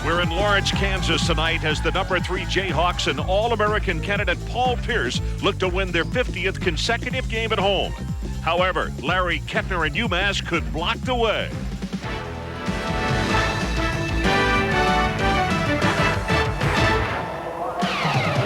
We're in Lawrence, Kansas tonight as the #3 Jayhawks and All-American candidate Paul Pierce look to win their 50th consecutive game at home. However, Larry Kettner and UMass could block the way.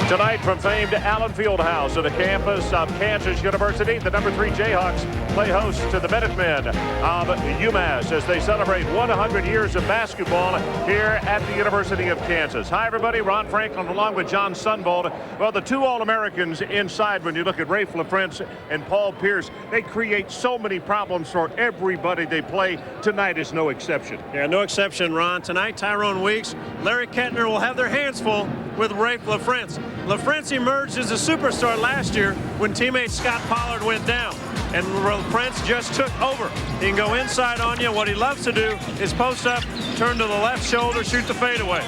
Tonight from famed Allen Fieldhouse at the campus of Kansas University, the #3 Jayhawks play host to the Minutemen of UMass as they celebrate 100 years of basketball here at the University of Kansas. Hi, everybody. Ron Franklin along with John Sunvold. Well, the two All-Americans inside, when you look at Rafe LaFrentz and Paul Pierce, they create so many problems for everybody they play. Tonight is no exception. Yeah, no exception, Ron. Tonight, Tyrone Weeks, Larry Kettner will have their hands full with Rafe LaFrentz. LaFrentz emerged as a superstar last year when teammate Scott Pollard went down, and LaFrentz just took over. He can go inside on you. What he loves to do is post up, turn to the left shoulder, shoot the fadeaway.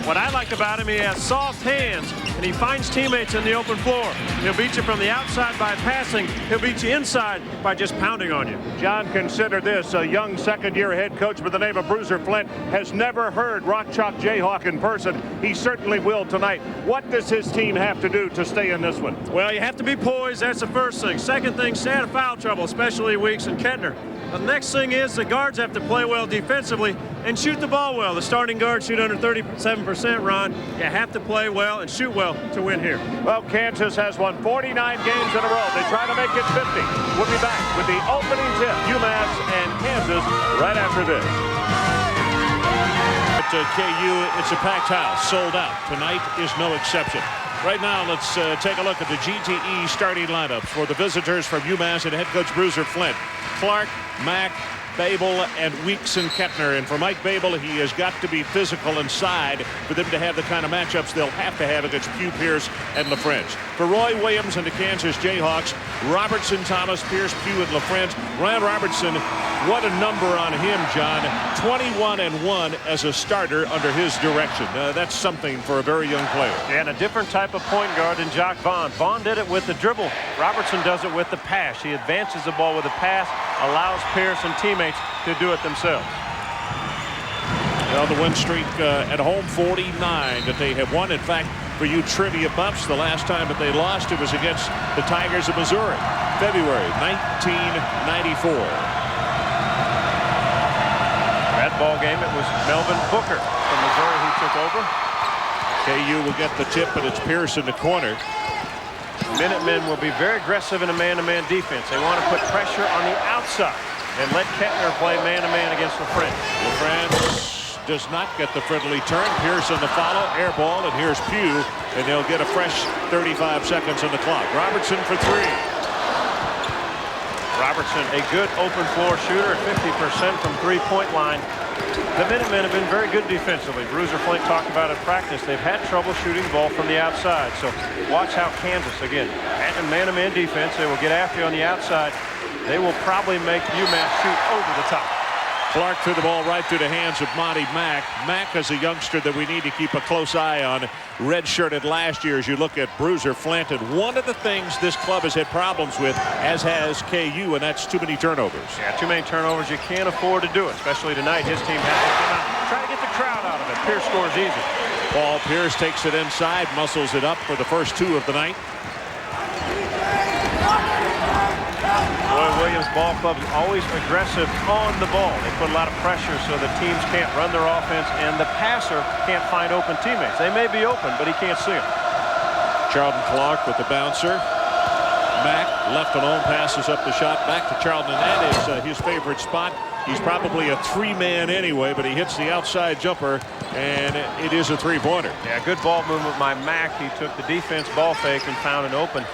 What I like about him, he has soft hands, and he finds teammates in the open floor. He'll beat you from the outside by passing. He'll beat you inside by just pounding on you. John, consider this. A young second-year head coach by the name of Bruiser Flint has never heard Rock Chalk Jayhawk in person. He certainly will tonight. What does his team have to do to stay in this one? Well, you have to be poised. That's the first thing. Second thing, stay out of foul trouble, especially Weeks and Kettner. The next thing is the guards have to play well defensively and shoot the ball well. The starting guards shoot under 37%, Ron. You have to play well and shoot well to win here. Well, Kansas has won 49 games in a row. They try to make it 50. We'll be back with the opening tip, UMass and Kansas, right after this. At KU, it's a packed house, sold out. Tonight is no exception. Right now, let's take a look at the GTE starting lineups for the visitors from UMass and head coach Bruiser Flint. Clark, Mack, Babel, and Weeks and Kettner. And for Mike Babel, he has got to be physical inside for them to have the kind of matchups they'll have to have against Pugh Pierce and LaFrentz. For Roy Williams and the Kansas Jayhawks, Robertson, Thomas, Pierce, Pugh, and LaFrentz. Ryan Robertson, what a number on him, John. 21-1 as a starter under his direction. That's something for a very young player. And a different type of point guard than Jock Vaughn. Vaughn did it with the dribble. Robertson does it with the pass. He advances the ball with a pass, allows Pierce and teammates to do it themselves. Well, the win streak at home, 49 that they have won. In fact, for you trivia buffs, the last time that they lost, it was against the Tigers of Missouri, February 1994. That ball game, it was Melvin Booker from Missouri who took over. KU will get the tip, but it's Pierce in the corner. Minutemen will be very aggressive in a man-to-man defense. They want to put pressure on the outside and let Kettner play man-to-man against LaFrentz. LaFrentz does not get the friendly turn. Pierce on the follow, air ball, and here's Pugh, and they'll get a fresh 35 seconds on the clock. Robertson for three. Robertson, a good open floor shooter, 50% from three-point line. The Minutemen have been very good defensively. Bruiser Flint talked about at practice. They've had trouble shooting the ball from the outside. So watch how Kansas, again, man-to-man defense. They will get after you on the outside. They will probably make UMass shoot over the top. Clark threw the ball right through the hands of Monty Mack. Mack is a youngster that we need to keep a close eye on. Redshirted last year as you look at Bruiser Flint. And one of the things this club has had problems with, as has KU, and that's too many turnovers. Yeah, too many turnovers. You can't afford to do it, especially tonight. His team has to come out, try to get the crowd out of it. Pierce scores easy. Paul Pierce takes it inside, muscles it up for the first two of the night. Roy Williams ball club is always aggressive on the ball. They put a lot of pressure so the teams can't run their offense and the passer can't find open teammates. They may be open, but he can't see them. Charlton Clark with the bouncer. Mack left alone, passes up the shot back to Charlton, and that is his favorite spot. He's probably a three-man anyway, but he hits the outside jumper, and it is a three-pointer. Yeah, good ball movement by Mack. He took the defense ball fake and found an open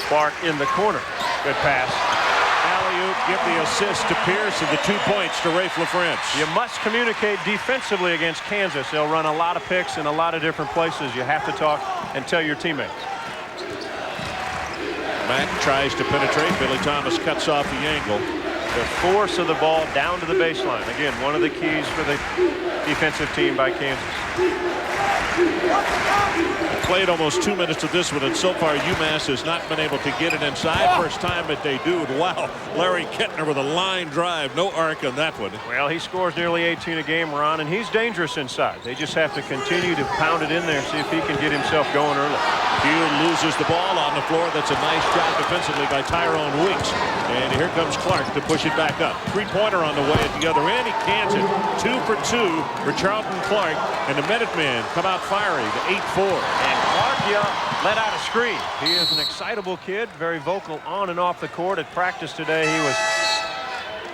Clark in the corner. Good pass. Alley-oop, give the assist to Pierce, and the 2 points to Rafe LaFrentz. You must communicate defensively against Kansas. They'll run a lot of picks in a lot of different places. You have to talk and tell your teammates. Mack tries to penetrate. Billy Thomas cuts off the angle. The force of the ball down to the baseline. Again, one of the keys for the defensive team by Kansas. Played almost 2 minutes of this one, and so far UMass has not been able to get it inside. First time that they do, and wow, Larry Kettner with a line drive, no arc on that one. Well, he scores nearly 18 a game, Ron, and he's dangerous inside. They just have to continue to pound it in there, see if he can get himself going early. Field loses the ball on the floor. That's a nice job defensively by Tyrone Weeks. And here comes Clark to push it back up. Three-pointer on the way at the other end. He cans it. 2 for 2 for Charlton Clark. And the Minutemen come out firing to 8-4. And Clark let out a scream. He is an excitable kid, very vocal on and off the court. At practice today, he was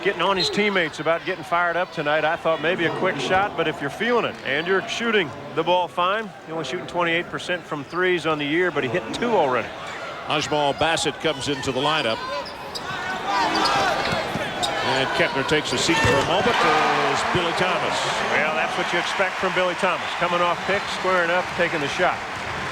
getting on his teammates about getting fired up tonight. I thought maybe a quick shot, but if you're feeling it and you're shooting the ball fine, you're only shooting 28% from threes on the year, but he hit 2 already. Ajmal Bassett comes into the lineup. And Kettner takes a seat for a moment as Billy Thomas. Well, that's what you expect from Billy Thomas. Coming off pick, squaring up, taking the shot.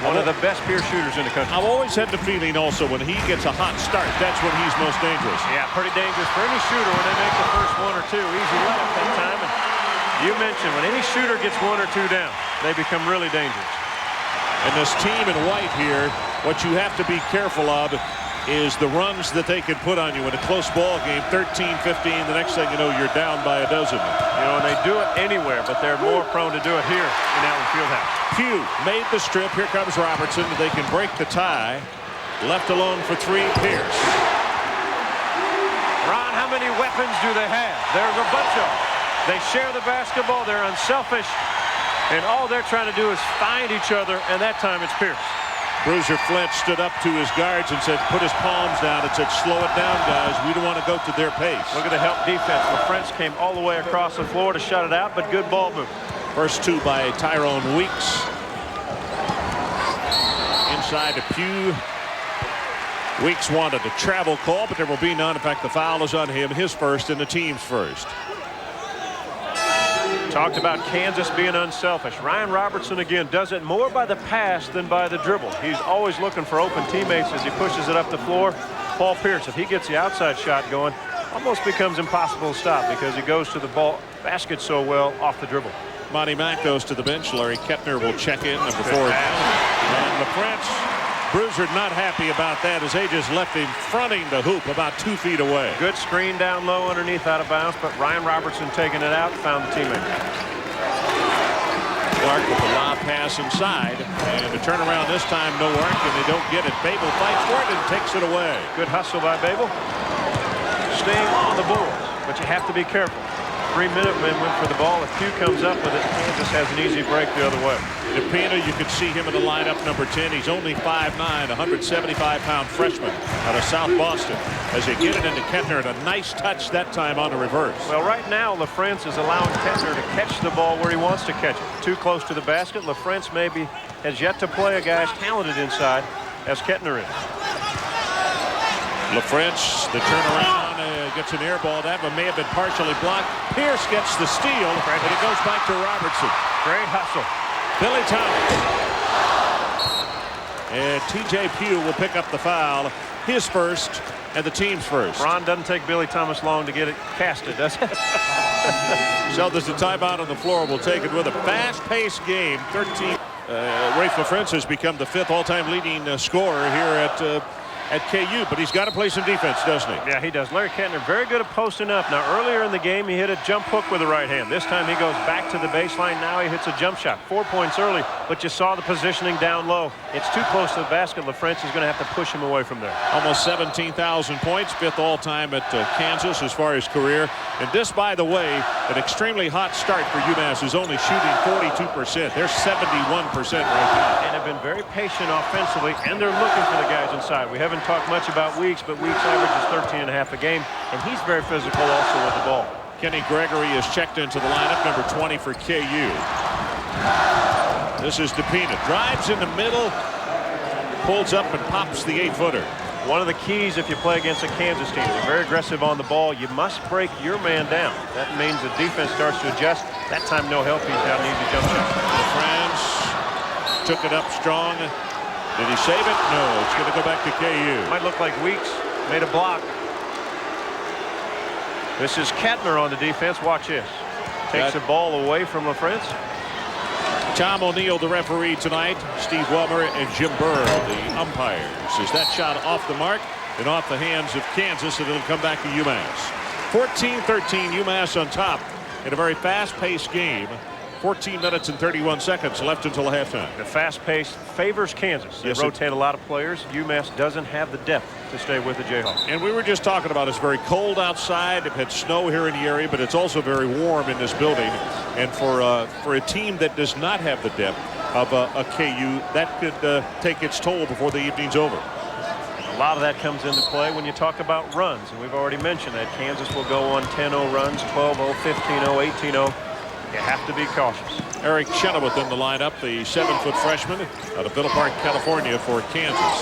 One of the best pure shooters in the country. I've always had the feeling also when he gets a hot start, that's when he's most dangerous. Yeah, pretty dangerous for any shooter when they make the first 1 or 2. Easy layup that time. And you mentioned when any shooter gets 1 or 2 down, they become really dangerous. And this team in white here, what you have to be careful of is the runs that they can put on you in a close ball game, 13-15. The next thing you know, you're down by a dozen. You know, and they do it anywhere, but they're more prone to do it here in Allen Fieldhouse. Pugh made the strip. Here comes Robertson. They can break the tie. Left alone for 3, Pierce. Ron, how many weapons do they have? There's a bunch of them. They share the basketball. They're unselfish. And all they're trying to do is find each other, and that time it's Pierce. Bruiser Flint stood up to his guards and said, put his palms down, and said, slow it down, guys. We don't want to go to their pace. Look at the help defense. LaFrance came all the way across the floor to shut it out, but good ball movement. First 2 by Tyrone Weeks. Inside to Pugh. Weeks wanted a travel call, but there will be none. In fact, the foul is on him, his first and the team's first. Talked about Kansas being unselfish. Ryan Robertson again does it more by the pass than by the dribble. He's always looking for open teammates as he pushes it up the floor. Paul Pierce, if he gets the outside shot going, almost becomes impossible to stop because he goes to the basket so well off the dribble. Monty Mack goes to the bench. Larry Kettner will check in, number 4. And LaFrance, Bruiser not happy about that as they just left him fronting the hoop about 2 feet away. Good screen down low underneath out of bounds, but Ryan Robertson taking it out, found the teammate. Clark with the lob pass inside, and the turnaround this time, no arc, and they don't get it. Babel fights for it and takes it away. Good hustle by Babel. Staying on the board, but you have to be careful. 3 Minutemen went for the ball. If Pugh comes up with it, Kansas has an easy break the other way. DePina, you can see him in the lineup, number 10. He's only 5'9", 175-pound freshman out of South Boston. As they get it into Kettner, and a nice touch that time on the reverse. Well, right now, LaFrance is allowing Kettner to catch the ball where he wants to catch it. Too close to the basket. LaFrance maybe has yet to play a guy as talented inside as Kettner is. LaFrance, the turnaround, gets an air ball. That one may have been partially blocked. Pierce gets the steal, and it goes back to Robertson. Great hustle. Billy Thomas. And T.J. Pugh will pick up the foul. His first, and the team's first. Ron, doesn't take Billy Thomas long to get it casted, does it? So there's a timeout on the floor. We'll take it with a fast-paced game. Rafe LaFrance has become the 5th all-time leading scorer here at KU, but he's got to play some defense, doesn't he? Yeah, he does. Larry Kettner very good at posting up. Now, earlier in the game, he hit a jump hook with the right hand. This time he goes back to the baseline. Now he hits a jump shot. 4 points early, but you saw the positioning down low. It's too close to the basket. LaFrance is going to have to push him away from there. Almost 17,000 points, 5th all-time at Kansas as far as career. And this, by the way, an extremely hot start for UMass, is only shooting 42%. They're 71% right now. And have been very patient offensively, and they're looking for the guys inside. We haven't talked much about Weeks, but Weeks averages 13.5 a game, and he's very physical also with the ball. Kenny Gregory is checked into the lineup, number 20 for KU. This is DePina. Drives in the middle, pulls up and pops the 8-footer. One of the keys if you play against a Kansas team, they're very aggressive on the ball. You must break your man down. That means the defense starts to adjust. That time, no help. He's got an easy jump shot. France took it up strong. Did he save it? No, it's going to go back to KU. Might look like Weeks made a block. This is Kettner on the defense. Watch this. Takes the ball away from LaFrance. Tom O'Neill, the referee tonight. Steve Welmer and Jim Burr, the umpires. Is that shot off the mark and off the hands of Kansas, and it'll come back to UMass. 14-13, UMass on top in a very fast-paced game. 14 minutes and 31 seconds left until halftime. The fast pace favors Kansas. They rotate a lot of players. UMass doesn't have the depth to stay with the Jayhawks. And we were just talking about it's very cold outside. It had snow here in the area, but it's also very warm in this building. And for a team that does not have the depth of a KU, that could take its toll before the evening's over. A lot of that comes into play when you talk about runs. And we've already mentioned that Kansas will go on 10-0 runs, 12-0, 15-0, 18-0. You have to be cautious. Eric Chenoweth in the lineup, the 7-foot freshman out of Villa Park, California for Kansas.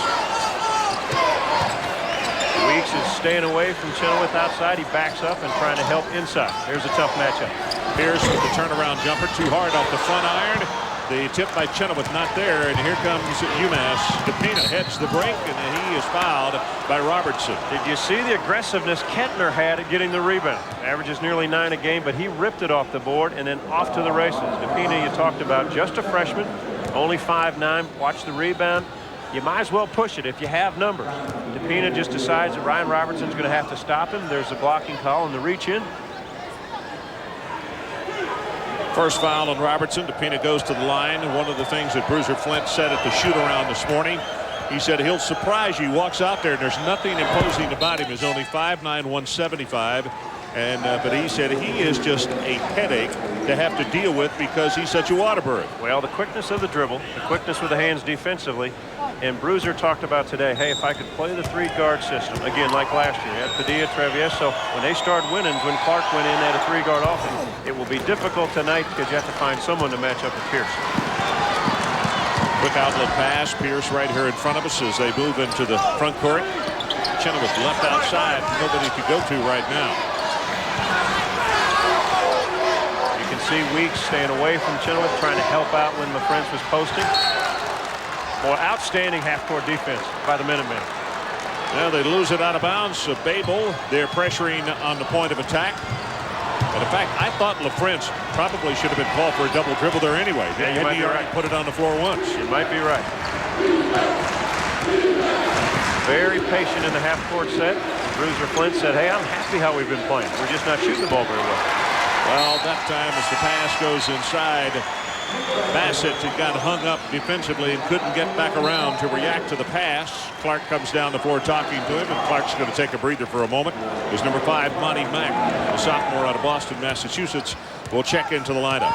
Weeks is staying away from Chenoweth outside. He backs up and trying to help inside. Here's a tough matchup. Pierce with the turnaround jumper, too hard off the front iron. The tip by Chenoweth not there, and here comes UMass. DePina heads the break, and he is fouled by Robertson. Did you see the aggressiveness Kettner had at getting the rebound? Averages nearly 9 a game, but he ripped it off the board and then off to the races. DePina, you talked about, just a freshman, only 5'9". Watch the rebound. You might as well push it if you have numbers. DePina just decides that Ryan Robertson's going to have to stop him. There's a blocking call on the reach in. First foul on Robertson. DePina goes to the line. One of the things that Bruiser Flint said at the shoot-around this morning, he said he'll surprise you. He walks out there and there's nothing imposing about him. He's only 5'9", 175. But he said he is just a headache to have to deal with because he's such a waterbird. Well, the quickness of the dribble, the quickness with the hands defensively, and Bruiser talked about today, hey, if I could play the 3-guard system, again, like last year, had Padilla, Travieso, when they started winning, when Clark went in at a 3-guard offense, it will be difficult tonight because you have to find someone to match up with Pierce. Quick outlet pass. Pierce right here in front of us as they move into the front court. Chenoweth left outside. Nobody to go to right now. You can see Weeks staying away from Chenoweth, trying to help out when LaFrance was posting. Boy, outstanding half-court defense by the Minutemen. Now they lose it out of bounds. So Babel, they're pressuring on the point of attack. And in fact, I thought LaFrance probably should have been called for a double dribble there anyway. Yeah, you might be right. Put it on the floor once. You might be right. Very patient in the half-court set. Bruiser Flint said, hey, I'm happy how we've been playing. We're just not shooting the ball very well. Well, that time as the pass goes inside, Bassett got hung up defensively and couldn't get back around to react to the pass. Clark comes down the floor talking to him, and Clark's going to take a breather for a moment. His number 5, Monty Mack, a sophomore out of Boston, Massachusetts, will check into the lineup.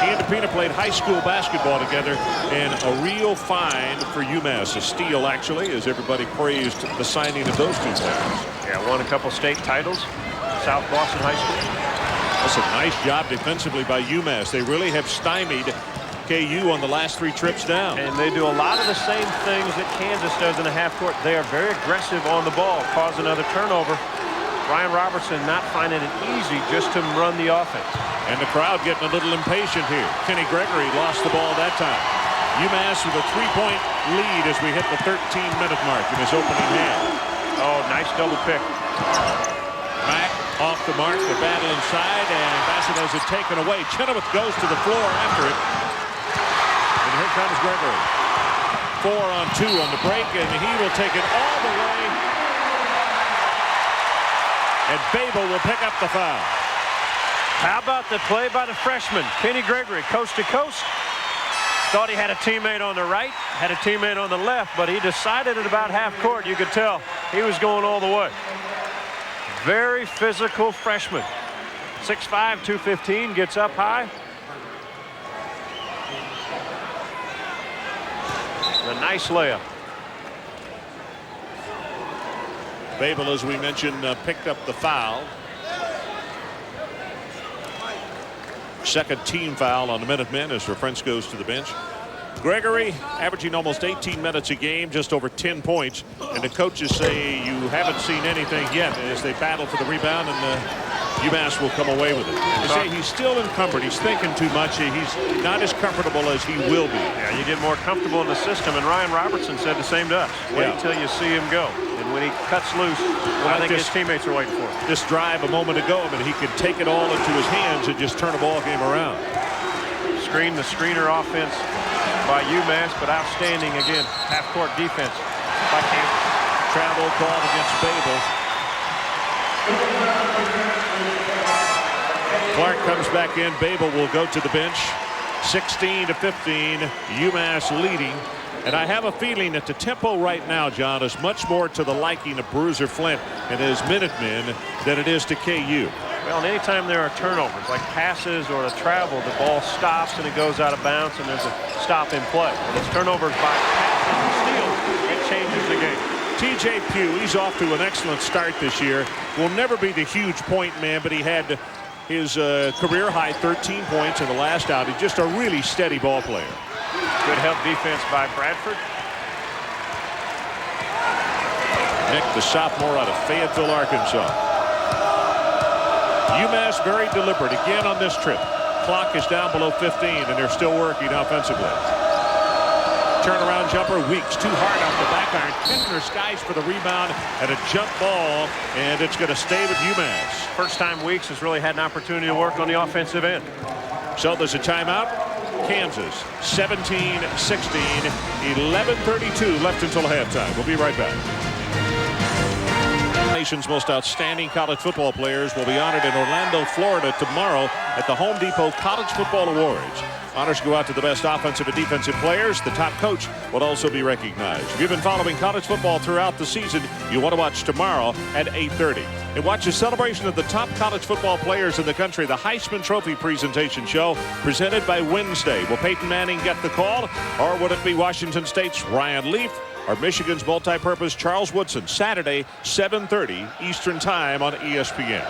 He and DePina played high school basketball together, and a real find for UMass. A steal, actually, as everybody praised the signing of those two players. Yeah, won a couple state titles, South Boston High School. That's a nice job defensively by UMass. They really have stymied KU on the last 3 trips down. And they do a lot of the same things that Kansas does in the half court. They are very aggressive on the ball, cause another turnover. Ryan Robertson not finding it easy just to run the offense. And the crowd getting a little impatient here. Kenny Gregory lost the ball that time. UMass with a 3-point lead as we hit the 13-minute mark in his opening half. Oh, nice double pick. Mack off the mark, the battle inside, and Bassett has it taken away. Chenoweth goes to the floor after it. And here comes Gregory. 4 on 2 on the break, and he will take it all the way. And Babel will pick up the foul. How about the play by the freshman, Kenny Gregory, coast to coast? Thought he had a teammate on the right, had a teammate on the left, but he decided at about half court. You could tell he was going all the way. Very physical freshman. 6'5", 215, gets up high. A nice layup. Babel, as we mentioned, picked up the foul. Second team foul on the Minutemen as French goes to the bench. Gregory averaging almost 18 minutes a game, just over 10 points. And the coaches say you haven't seen anything yet as they battle for the rebound, and UMass will come away with it. They say he's still encumbered. He's thinking too much. He's not as comfortable as he will be. Yeah, you get more comfortable in the system, and Ryan Robertson said the same to us. Wait until you see him go. And when he cuts loose, I think his teammates are waiting for him. This drive a moment ago, but he could take it all into his hands and just turn a ball game around. screen, the screener offense by UMass, but outstanding, again, half-court defense by Kansas. Travel called against Babel. Clark comes back in. Babel will go to the bench. 16-15, UMass leading. And I have a feeling that the tempo right now, John, is much more to the liking of Bruiser Flint and his Minutemen than it is to KU. Well, and anytime there are turnovers, like passes or a travel, the ball stops and it goes out of bounds and there's a stop in play. When it's turnovers by passes and steals, it changes the game. TJ Pugh, he's off to an excellent start this year. Will never be the huge point man, but he had his career high 13 points in the last outing. Just a really steady ball player. Good help defense by Bradford. Nick, the sophomore out of Fayetteville, Arkansas. UMass very deliberate again on this trip. Clock is down below 15 and they're still working offensively. Turnaround jumper, Weeks too hard off the back iron. Kettner skies for the rebound and a jump ball, and it's going to stay with UMass. First time Weeks has really had an opportunity to work on the offensive end. So there's a timeout. Kansas 17-16, 11:32 left until halftime. We'll be right back. Nation's most outstanding college football players will be honored in Orlando, Florida tomorrow at the Home Depot College Football Awards. Honors go out to the best offensive and defensive players. The top coach will also be recognized. If you've been following college football throughout the season, you want to watch tomorrow at 8:30. And watch a celebration of the top college football players in the country, the Heisman Trophy presentation show presented by Wednesday. Will Peyton Manning get the call, or would it be Washington State's Ryan Leaf or Michigan's multi-purpose Charles Woodson? Saturday, 7:30 Eastern Time on ESPN.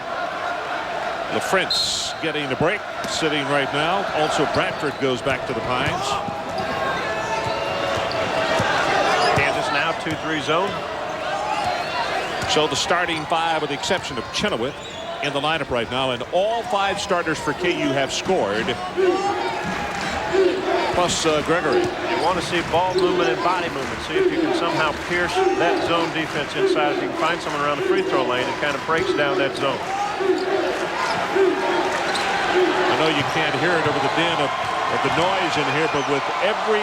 LaFrance getting a break, sitting right now. Also, Bradford goes back to the Pines. Kansas now 2-3 zone. So the starting five, with the exception of Chenoweth, in the lineup right now, and all five starters for KU have scored, plus Gregory. You want to see ball movement and body movement. See if you can somehow pierce that zone defense inside. If you can find someone around the free throw lane, it kind of breaks down that zone. I know you can't hear it over the din of the noise in here, but with every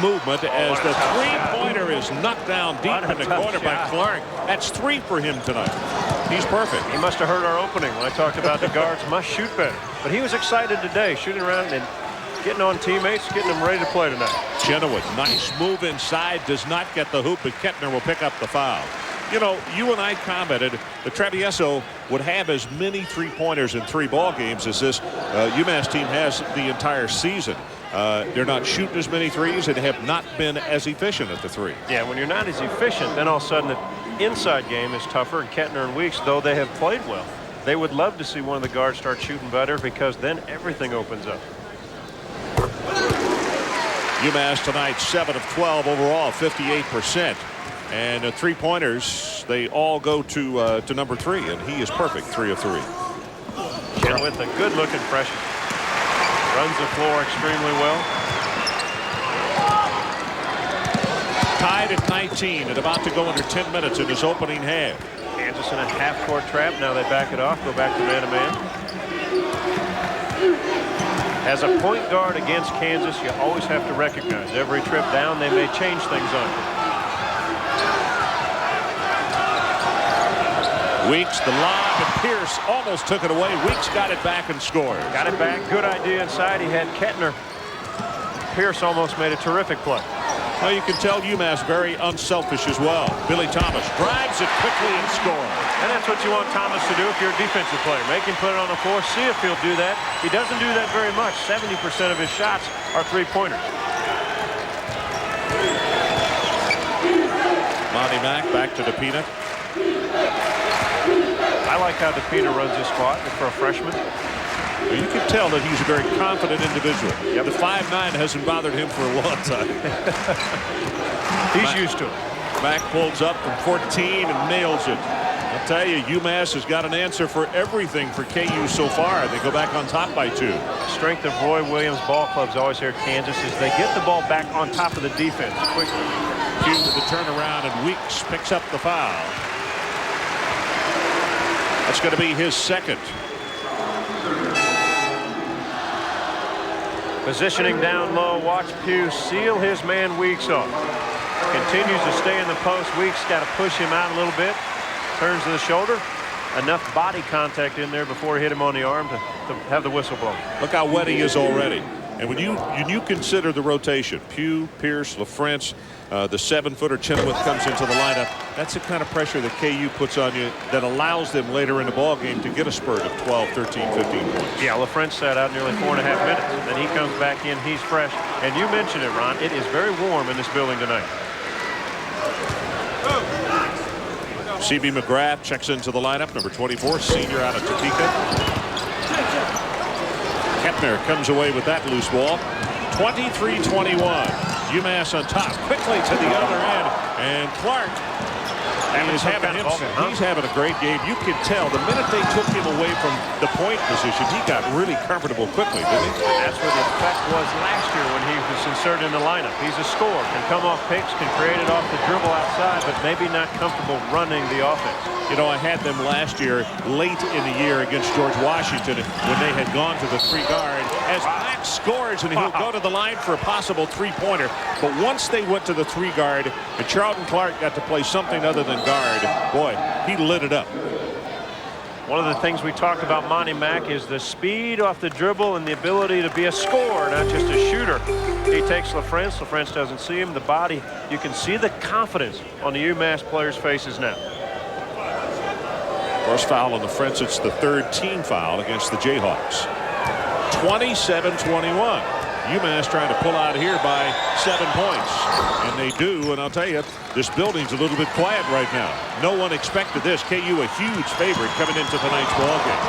movement as the three-pointer is knocked down deep in the corner by Clark. That's 3 for him tonight. He's perfect. He must have heard our opening when I talked about the guards must shoot better. But he was excited today, shooting around and getting on teammates, getting them ready to play tonight. Chenoweth, nice move inside, does not get the hoop, but Kettner will pick up the foul. You know, you and I commented that Travieso would have as many three-pointers in 3 ball games as this UMass team has the entire season. They're not shooting as many threes and have not been as efficient at the 3. Yeah, when you're not as efficient, then all of a sudden the inside game is tougher. And Kettner and Weeks, though they have played well, they would love to see one of the guards start shooting better, because then everything opens up. UMass tonight 7 of 12 overall, 58%. And 3-pointers, they all go to number 3, and he is perfect, 3 of 3. Chenoweth, a good-looking freshman. Runs the floor extremely well. Tied at 19 and about to go under 10 minutes in his opening half. Kansas in a half-court trap. Now they back it off, go back to man-to-man. As a point guard against Kansas, you always have to recognize every trip down they may change things on you. Weeks, the lob, and Pierce almost took it away. Weeks got it back and scored. Got it back. Good idea inside. He had Kettner. Pierce almost made a terrific play. Well, you can tell UMass very unselfish as well. Billy Thomas drives it quickly and scores. And that's what you want Thomas to do if you're a defensive player. Make him put it on the floor. See if he'll do that. He doesn't do that very much. 70% of his shots are three-pointers. Monty Mack back to DePina. I like how DePina runs his spot for a freshman. Well, you can tell that he's a very confident individual. Yep. The 5'9" hasn't bothered him for a long time. He's used to it. Mack pulls up from 14 and nails it. I'll tell you, UMass has got an answer for everything for KU so far. They go back on top by 2. The strength of Roy Williams ball clubs always here at Kansas is they get the ball back on top of the defense quickly. Hugh with the turnaround, and Weeks picks up the foul. That's going to be his second. Positioning down low. Watch Pugh seal his man Weeks off. Continues to stay in the post. Weeks got to push him out a little bit. Turns to the shoulder. Enough body contact in there before he hit him on the arm to have the whistle blown. Look how wet he is already. And when you consider the rotation, Pugh, Pierce, LaFrance, the 7-footer Chenoweth comes into the lineup. That's the kind of pressure that KU puts on you that allows them later in the ball game to get a spurt of 12, 13, 15 points. Yeah, LaFrance sat out nearly 4.5 minutes. Then he comes back in. He's fresh. And you mentioned it, Ron. It is very warm in this building tonight. C.B. McGrath checks into the lineup, number 24, senior out of Topeka. Kepner comes away with that loose ball. 23-21. UMass on top. Quickly to the other end. And Clark is he's having a great game. You can tell the minute they took him away from the point position, he got really comfortable quickly, didn't he? That's where the effect was last year when he was inserted in the lineup. He's a scorer, can come off picks, can create it off the dribble outside, but maybe not comfortable running the offense. You know, I had them last year late in the year against George Washington when they had gone to the 3-guard. As Max scores, and he'll go to the line for a possible 3-pointer. But once they went to the 3-guard, and Charlton Clark got to play something other than guard, boy, he lit it up. One of the things we talked about Monty Mack is the speed off the dribble and the ability to be a scorer, not just a shooter. He takes LaFrance. LaFrance doesn't see him. The body, you can see the confidence on the UMass players' faces now. First foul on the French. It's the 3rd team foul against the Jayhawks. 27-21. UMass trying to pull out of here by 7 points. And they do. And I'll tell you, this building's a little bit quiet right now. No one expected this. KU a huge favorite coming into tonight's ball game.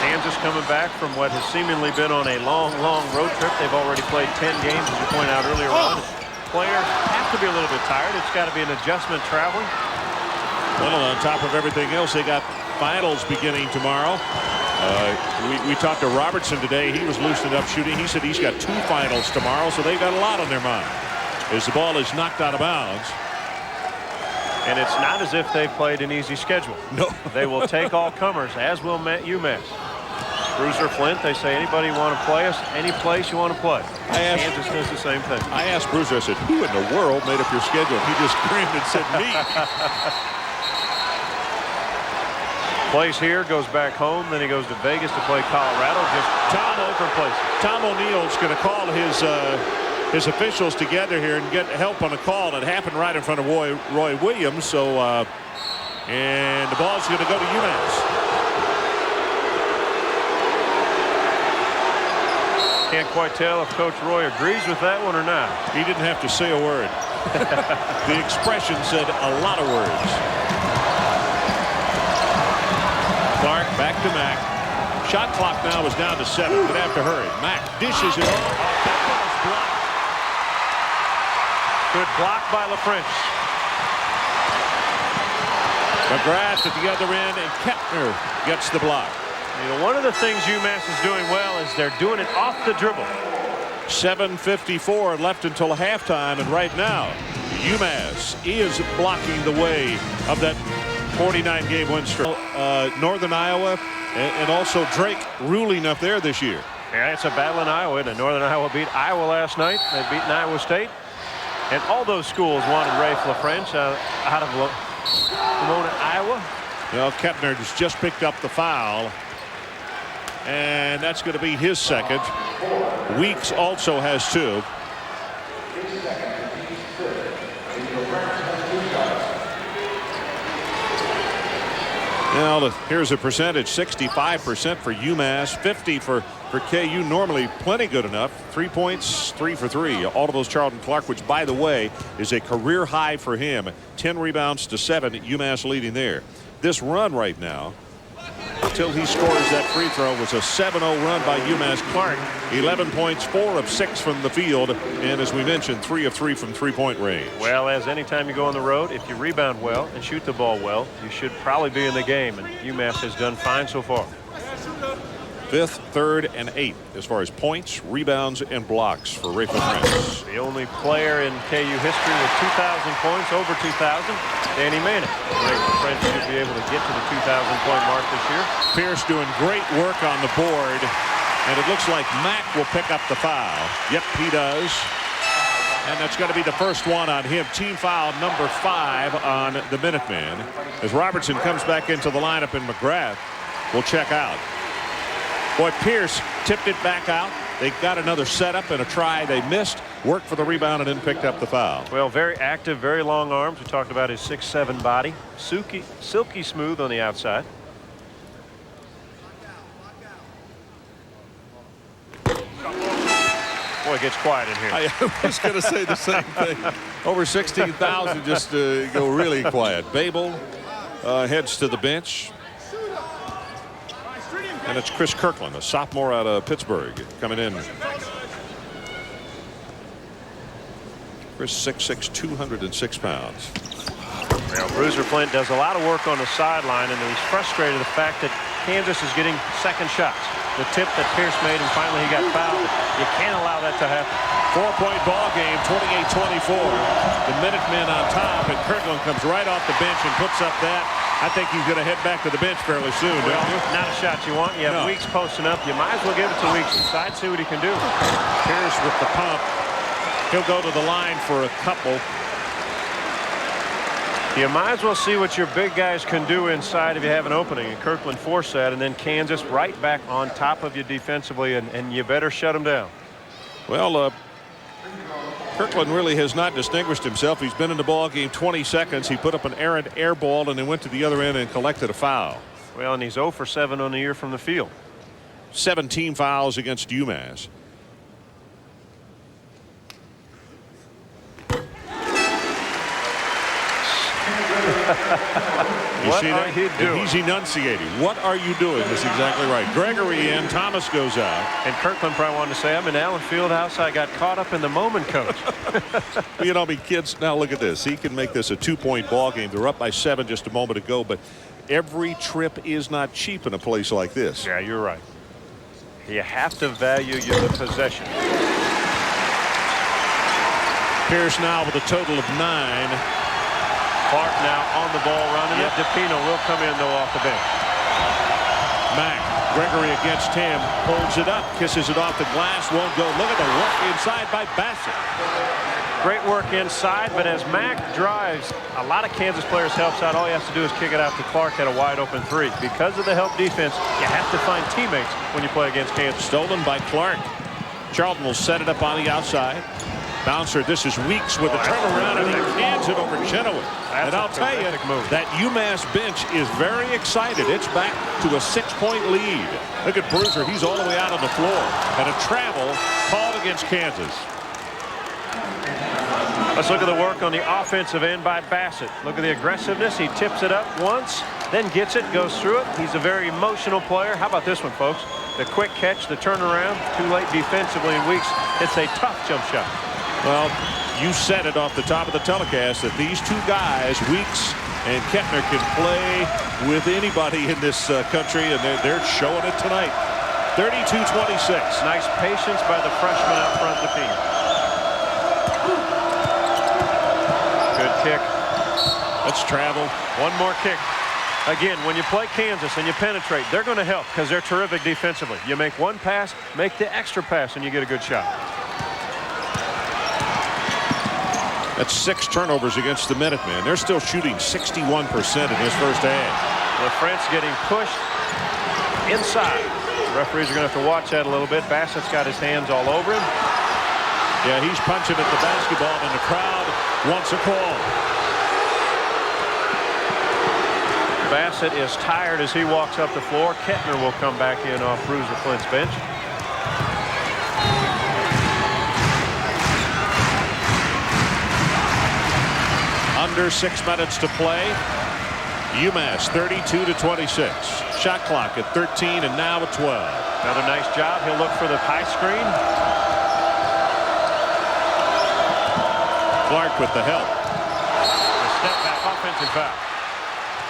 Kansas coming back from what has seemingly been on a long road trip. They've already played 10 games, as you pointed out earlier on. Players have to be a little bit tired. It's got to be an adjustment traveling. Well, on top of everything else, they got finals beginning tomorrow. We talked to Robertson today. He was loosening up shooting. He said he's got 2 finals tomorrow, so they've got a lot on their mind as the ball is knocked out of bounds. And it's not as if they've played an easy schedule. No. They will take all comers, as will UMass. Bruiser Flint, they say, anybody want to play us? Any place you want to play. Kansas does the same thing. I asked Bruiser, I said, who in the world made up your schedule? He just grinned and said, me. Plays here, goes back home, then he goes to Vegas to play Colorado. Just all over places. Tom O'Neill's going to call his officials together here and get help on a call that happened right in front of Roy Williams. So, and the ball's going to go to UMass. Can't quite tell if Coach Roy agrees with that one or not. He didn't have to say a word. The expression said a lot of words. Clark back to Mack. Shot clock now is down to 7. Gonna have to hurry. Mack dishes it off. Good block by LaFrance. McGrath at the other end, and Kepner gets the block. You know, one of the things UMass is doing well is they're doing it off the dribble. 7:54 left until halftime, and right now UMass is blocking the way of that 49-game win streak. Northern Iowa and also Drake ruling up there this year. Yeah, it's a battle in Iowa. And Northern Iowa beat Iowa last night. They've beaten Iowa State. And all those schools wanted Rafe LaFrance out of Pomona, Iowa. Well, Kepner has just picked up the foul. And that's going to be his second. Weeks also has 2. Now, here's a percentage. 65% for UMass, 50 for KU. Normally plenty good enough. 3 points, 3 for 3. All of those Charlton Clark, which, by the way, is a career high for him. 10 rebounds to 7. UMass leading there. This run right now, until he scores that free throw, was a 7-0 run by UMass. Clark, 11 points, 4 of 6 from the field, and as we mentioned, 3 of 3 from three-point range. Well, as anytime you go on the road, if you rebound well and shoot the ball well, you should probably be in the game, and UMass has done fine so far. 5th, 3rd, and 8th as far as points, rebounds, and blocks for Rayful Prince. The only player in KU history with 2,000 points, over 2,000, Danny Manning. Rayful Prince should be able to get to the 2,000-point mark this year. Pierce doing great work on the board, and it looks like Mack will pick up the foul. Yep, he does. And that's going to be the first one on him. Team foul number 5 on the Minutemen. As Robertson comes back into the lineup and McGrath will check out. Boy, Pierce tipped it back out. They got another setup and a try they missed. Worked for the rebound and then picked up the foul. Well, very active, very long arms. We talked about his 6'7" body. Silky smooth on the outside. Boy, it gets quiet in here. I was going to say the same thing. Over 16,000 just go really quiet. Babel heads to the bench. And it's Chris Kirkland, a sophomore out of Pittsburgh, coming in. Chris 6'6", 206 pounds. Well, Bruiser Flint does a lot of work on the sideline, and he's frustrated at the fact that Kansas is getting second shots. The tip that Pierce made, and finally he got fouled. You can't allow that to happen. 4-point ball game, 28-24. The Minutemen on top, and Kirkland comes right off the bench and puts up that. I think he's going to head back to the bench fairly soon. Well, not a shot you want. You have Weeks posting up. You might as well give it to Weeks inside, see what he can do. Pierce with the pump. He'll go to the line for a couple. You might as well see what your big guys can do inside if you have an opening. And Kirkland forced that, and then Kansas right back on top of you defensively, and you better shut them down. Well, Kirkland really has not distinguished himself. He's been in the ball game 20 seconds. He put up an errant air ball and then went to the other end and collected a foul. Well, and he's 0 for 7 on the year from the field. 17 fouls against UMass. You see that? He's enunciating. What are you doing? That's exactly right. Gregory in, Thomas goes out. And Kirkland probably wanted to say, I'm in Allen Fieldhouse. I got caught up in the moment, coach. You know, I mean, kids, now look at this. He can make this a 2-point ball game. They're up by 7 just a moment ago, but every trip is not cheap in a place like this. Yeah, you're right. You have to value your possession. Pierce now with a total of 9. Clark now on the ball running it. DePino will come in, though, off the bench. Mack, Gregory against him, pulls it up, kisses it off the glass, won't go. Look at the work inside by Bassett. Great work inside, but as Mack drives, a lot of Kansas players helps out. All he has to do is kick it out to Clark at a wide open 3. Because of the help defense, you have to find teammates when you play against Kansas. Stolen by Clark. Charlton will set it up on the outside. Bouncer, this is Weeks with a turnaround, and he hands it over Chenoweth. And I'll tell you, that UMass bench is very excited. It's back to a 6-point lead. Look at Bruiser. He's all the way out on the floor. And a travel called against Kansas. Let's look at the work on the offensive end by Bassett. Look at the aggressiveness. He tips it up once, then gets it, goes through it. He's a very emotional player. How about this one, folks? The quick catch, the turnaround, too late defensively in Weeks. It's a tough jump shot. Well, you said it off the top of the telecast that these two guys, Weeks and Kettner, can play with anybody in this country, and they're showing it tonight. 32-26. Nice patience by the freshman out front, DePino. Good kick. Let's travel. One more kick. Again, when you play Kansas and you penetrate, they're going to help because they're terrific defensively. You make one pass, make the extra pass, and you get a good shot. That's 6 turnovers against the Minutemen. They're still shooting 61% in this first half. LaFrance getting pushed inside. The referees are going to have to watch that a little bit. Bassett's got his hands all over him. Yeah, he's punching at the basketball, and the crowd wants a call. Bassett is tired as he walks up the floor. Kettner will come back in off Bruiser Flint's bench. Under 6 minutes to play. UMass 32-26. Shot clock at 13 and now at 12. Another nice job. He'll look for the high screen. Clark with the help. A step back offensive foul.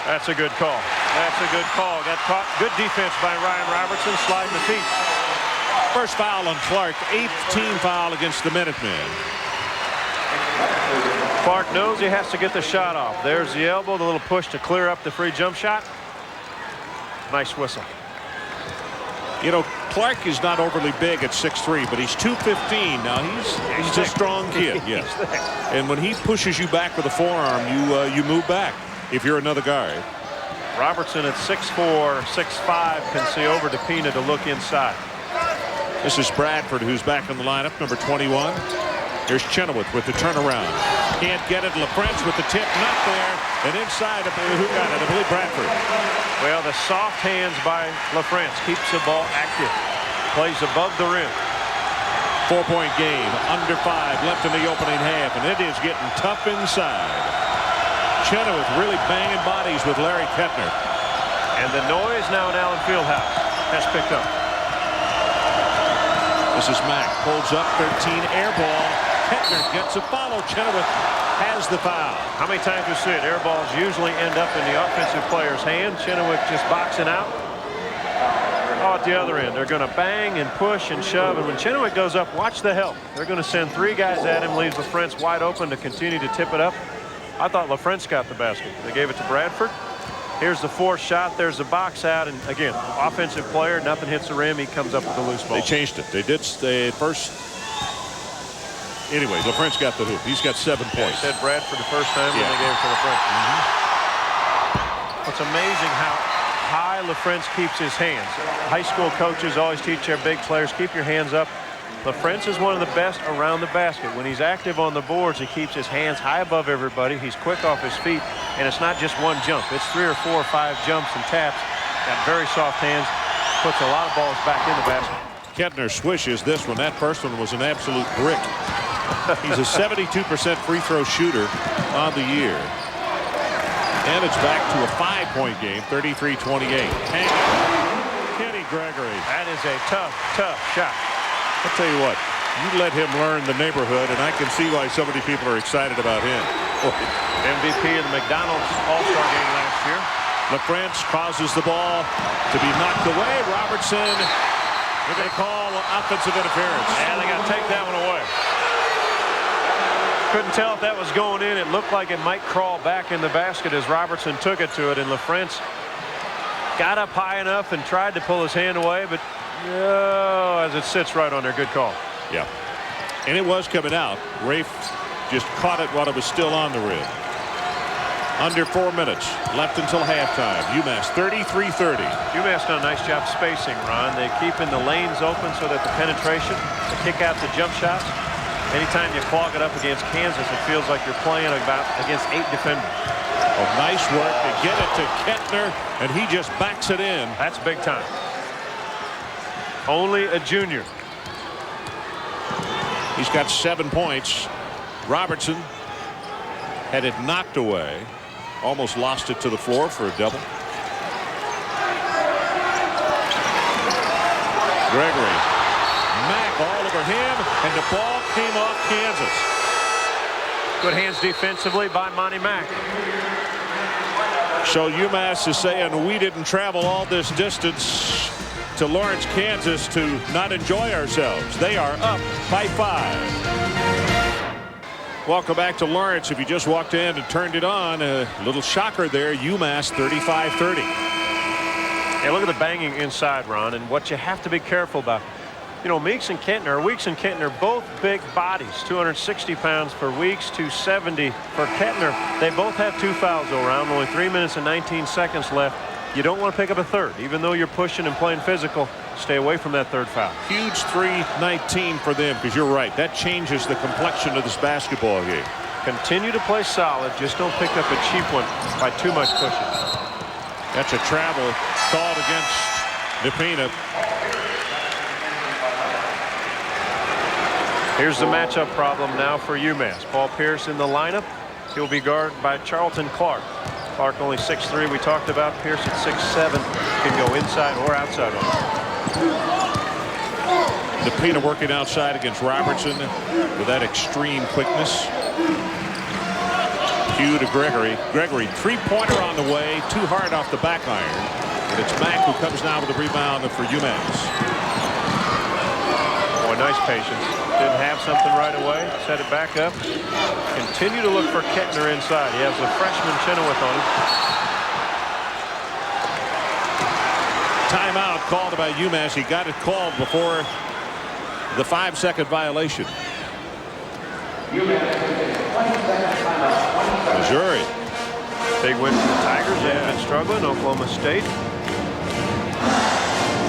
That's a good call. That's a good call. Got caught. Good defense by Ryan Robertson, sliding the feet. First foul on Clark, 8th team foul against the Minutemen. Clark knows he has to get the shot off. There's the elbow, the little push to clear up the free jump shot. Nice whistle. You know, Clark is not overly big at 6'3", but he's 215. Now he's a strong kid, yes. And when he pushes you back with a forearm, you move back if you're another guard. Robertson at 6'4", 6'5", can see over to Pina to look inside. This is Bradford, who's back in the lineup, number 21. Here's Chenoweth with the turnaround. Can't get it. LaFrance with the tip, not there. And inside, who got it? I believe Bradford. Well, the soft hands by LaFrance keeps the ball active. Plays above the rim. 4-point game, under 5 left in the opening half, and it is getting tough inside. Chenoweth really banging bodies with Larry Kettner. And the noise now in Allen Fieldhouse has picked up. This is Mack, pulls up 13, air ball. Kettner gets a follow. Chenoweth has the foul. How many times we see it? Air balls usually end up in the offensive player's hand. Chenoweth just boxing out. Oh, at the other end, they're going to bang and push and shove. And when Chenoweth goes up, watch the help. They're going to send 3 guys at him, leaves LaFrance wide open to continue to tip it up. I thought LaFrance got the basket. They gave it to Bradford. Here's the 4th shot. There's the box out. And again, offensive player, nothing hits the rim. He comes up with the loose ball. They changed it. They did first. Anyway, LaFrance got the hoop. He's got 7 points. They said Bradford the first time, and they gave it to LaFrance. It's amazing how high LaFrance keeps his hands. High school coaches always teach their big players, keep your hands up. LaFrance is one of the best around the basket. When he's active on the boards, he keeps his hands high above everybody. He's quick off his feet, and it's not just one jump. It's 3 or 4 or 5 jumps and taps. Got very soft hands. Puts a lot of balls back in the basket. Kettner swishes this one. That first one was an absolute brick. He's a 72% free throw shooter on the year. And it's back to a 5-point game, 33-28. Kenny Gregory. That is a tough, tough shot. I'll tell you what, you let him learn the neighborhood, and I can see why so many people are excited about him. MVP of the McDonald's All-Star game last year. LaFrance causes the ball to be knocked away. Robertson, what they call offensive interference. And they got to take that one away. Couldn't tell if that was going in. It looked like it might crawl back in the basket as Robertson took it to it, and LaFrance got up high enough and tried to pull his hand away, but as it sits right on there, good call. Yeah, and it was coming out. Rafe just caught it while it was still on the rim. Under 4 minutes left until halftime. UMass 33-30. UMass done a nice job spacing, Ron. They keeping the lanes open so that the penetration, the kick out, the jump shots. Anytime you clog it up against Kansas, it feels like you're playing against 8 defenders. Oh, nice work to get it to Kettner, and he just backs it in. That's big time. Only a junior. He's got 7 points. Robertson had it knocked away. Almost lost it to the floor for a double. Gregory. Mack all over him, and the ball came off Kansas. Good hands defensively by Monty Mack. So UMass is saying we didn't travel all this distance to Lawrence, Kansas to not enjoy ourselves. They are up by 5. Welcome back to Lawrence. If you just walked in and turned it on, a little shocker there. UMass 35-30. Yeah, look at the banging inside, Ron, and what you have to be careful about. You know, Weeks and Kettner, both big bodies, 260 pounds for Weeks, 270 for Kettner. They both have 2 fouls go around, only 3 minutes and 19 seconds left. You don't want to pick up a third. Even though you're pushing and playing physical, stay away from that third foul. Huge 3-19 for them, because you're right. That changes the complexion of this basketball game. Continue to play solid. Just don't pick up a cheap one by too much pushing. That's a travel called against DePina. Here's the matchup problem now for UMass. Paul Pierce in the lineup. He'll be guarded by Charlton Clark. Clark only 6'3". We talked about Pierce at 6'7". Can go inside or outside on him. DePina working outside against Robertson with that extreme quickness. Pugh to Gregory. Gregory, three-pointer on the way. Too hard off the back iron. And it's Mack who comes now with the rebound for UMass. Boy, nice patience. Didn't have something right away. Set it back up. Continue to look for Kettner inside. He has the freshman Chenoweth on him. Timeout called by UMass. He got it called before the 5-second violation. Missouri. Big win for the Tigers. They have been struggling. Oklahoma State.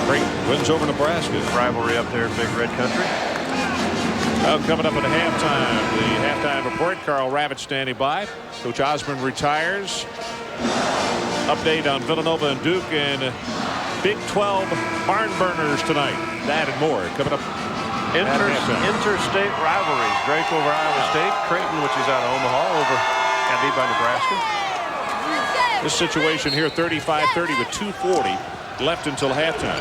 Great wins over Nebraska. Rivalry up there in Big Red Country. Coming up at the halftime report. Carl Ravitch standing by. Coach Osborne retires. Update on Villanova and Duke and Big 12 barn burners tonight. That and more coming up. Interstate rivalries. Drake over Iowa State. Creighton, which is out of Omaha, got beat by Nebraska. This situation here, 35-30 with 2:40 left until halftime.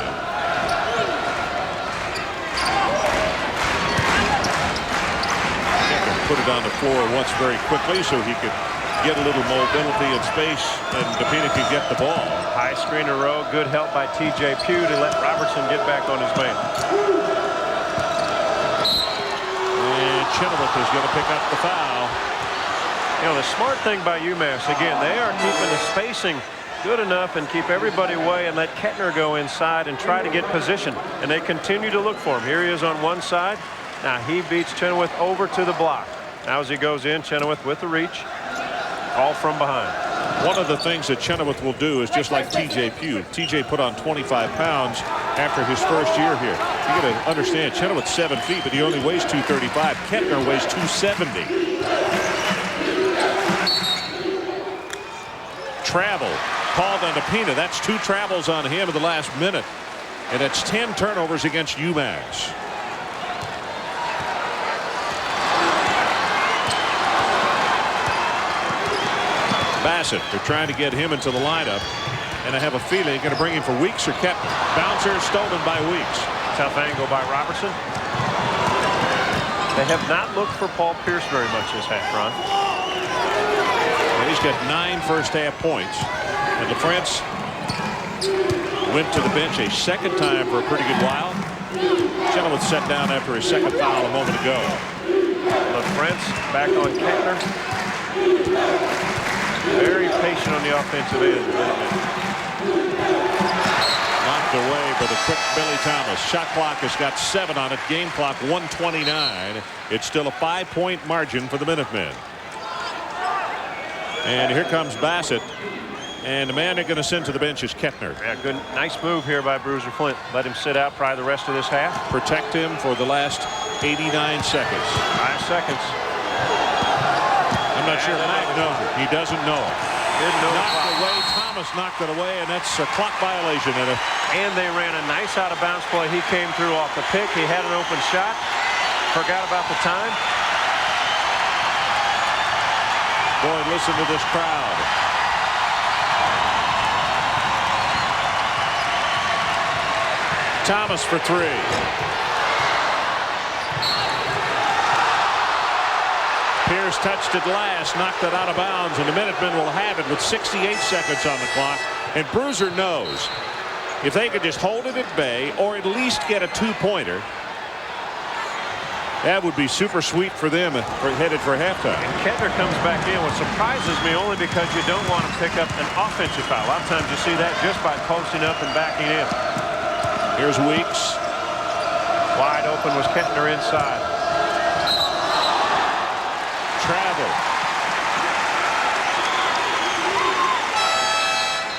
Put it on the floor once very quickly so he could get a little mobility and space, and DePina could get the ball. High screener row. Good help by T.J. Pugh to let Robertson get back on his man. And Chenoweth is going to pick up the foul. You know, the smart thing by UMass, again, they are keeping the spacing good enough and keep everybody away and let Kettner go inside and try to get position. And they continue to look for him. Here he is on one side. Now he beats Chenoweth over to the block. Now as he goes in, Chenoweth with the reach. All from behind. One of the things that Chenoweth will do is just like T.J. Pugh. T.J. put on 25 pounds after his first year here. You got to understand, Chenoweth's 7 feet, but he only weighs 235. Kettner weighs 270. Travel called on DePina. That's 2 travels on him in the last minute. And it's 10 turnovers against UMass. Bassett, they're trying to get him into the lineup, and I have a feeling they're going to bring him for Weeks or Kettner. Bouncer stolen by Weeks. Tough angle by Robertson. They have not looked for Paul Pierce very much this half, Ron. Well, he's got 9 first-half points, and LaFrance went to the bench a second time for a pretty good while. Chenoweth sat down after his second foul a moment ago. LaFrance back on Kettner. Very patient on the offensive end. Knocked away by the quick Billy Thomas. Shot clock has got 7 on it. Game clock 1:29. It's still a 5-point margin for the Minutemen. And here comes Bassett. And the man they're going to send to the bench is Kettner. Yeah, good, nice move here by Bruiser Flint. Let him sit out probably the rest of this half. Protect him for the last 89 seconds. 5 seconds. I'm not sure Mack knows it. He doesn't know it. Didn't know knocked it away. Thomas knocked it away, and that's a clock violation. And they ran a nice out-of-bounds play. He came through off the pick. He had an open shot. Forgot about the time. Boy, listen to this crowd. Thomas for 3. Pierce touched it last, knocked it out of bounds, and the Minutemen will have it with 68 seconds on the clock. And Bruiser knows if they could just hold it at bay or at least get a 2-pointer, that would be super sweet for them headed for halftime. And Kettner comes back in. What surprises me only because you don't want to pick up an offensive foul. A lot of times you see that just by posting up and backing in. Here's Weeks. Wide open was Kettner inside. Travel.